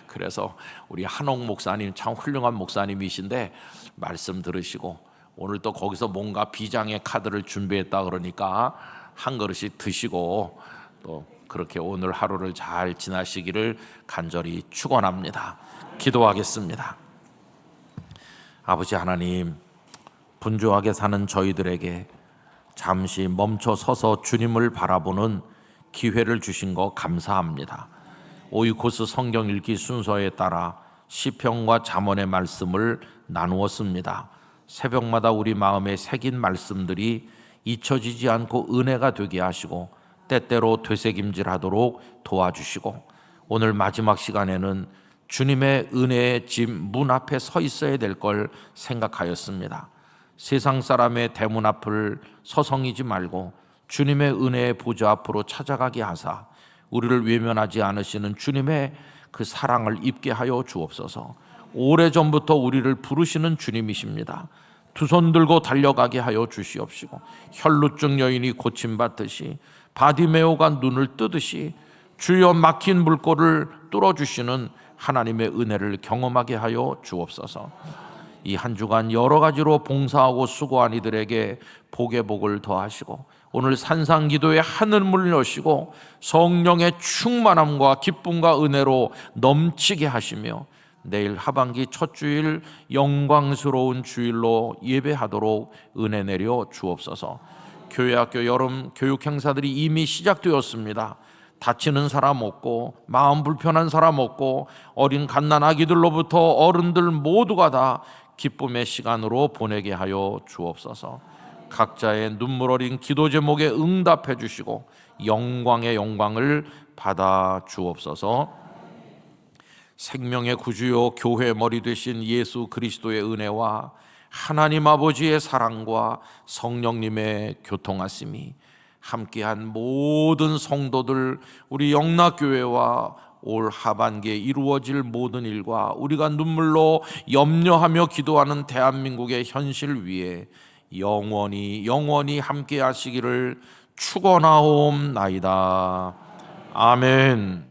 그래서 우리 한옥 목사님 참 훌륭한 목사님이신데 말씀 들으시고 오늘 또 거기서 뭔가 비장의 카드를 준비했다 그러니까 한 그릇씩 드시고 또 그렇게 오늘 하루를 잘 지나시기를 간절히 축원합니다. 기도하겠습니다. 아버지 하나님, 분주하게 사는 저희들에게 잠시 멈춰 서서 주님을 바라보는 기회를 주신 거 감사합니다. 오이코스 성경 읽기 순서에 따라 시편과 잠언의 말씀을 나누었습니다. 새벽마다 우리 마음에 새긴 말씀들이 잊혀지지 않고 은혜가 되게 하시고 때때로 되새김질하도록 도와주시고, 오늘 마지막 시간에는 주님의 은혜의 집 문 앞에 서 있어야 될 걸 생각하였습니다. 세상 사람의 대문 앞을 서성이지 말고 주님의 은혜의 보좌 앞으로 찾아가게 하사 우리를 외면하지 않으시는 주님의 그 사랑을 입게 하여 주옵소서. 오래전부터 우리를 부르시는 주님이십니다. 두 손 들고 달려가게 하여 주시옵시고, 혈루증 여인이 고침받듯이 바디메오가 눈을 뜨듯이 주여 막힌 물꼬를 뚫어주시는 하나님의 은혜를 경험하게 하여 주옵소서. 이 한 주간 여러 가지로 봉사하고 수고한 이들에게 복의 복을 더하시고 오늘 산상기도의 하늘문을 여시고 성령의 충만함과 기쁨과 은혜로 넘치게 하시며 내일 하반기 첫 주일 영광스러운 주일로 예배하도록 은혜 내려 주옵소서. 교회학교 여름 교육 행사들이 이미 시작되었습니다. 다치는 사람 없고 마음 불편한 사람 없고 어린 갓난아기들로부터 어른들 모두가 다 기쁨의 시간으로 보내게 하여 주옵소서. 각자의 눈물 어린 기도 제목에 응답해 주시고 영광의 영광을 받아 주옵소서. 생명의 구주요 교회 머리 되신 예수 그리스도의 은혜와 하나님 아버지의 사랑과 성령님의 교통하심이 함께한 모든 성도들, 우리 영락교회와 올 하반기에 이루어질 모든 일과 우리가 눈물로 염려하며 기도하는 대한민국의 현실 위에 영원히 함께 하시기를 축원하옵나이다. 아멘.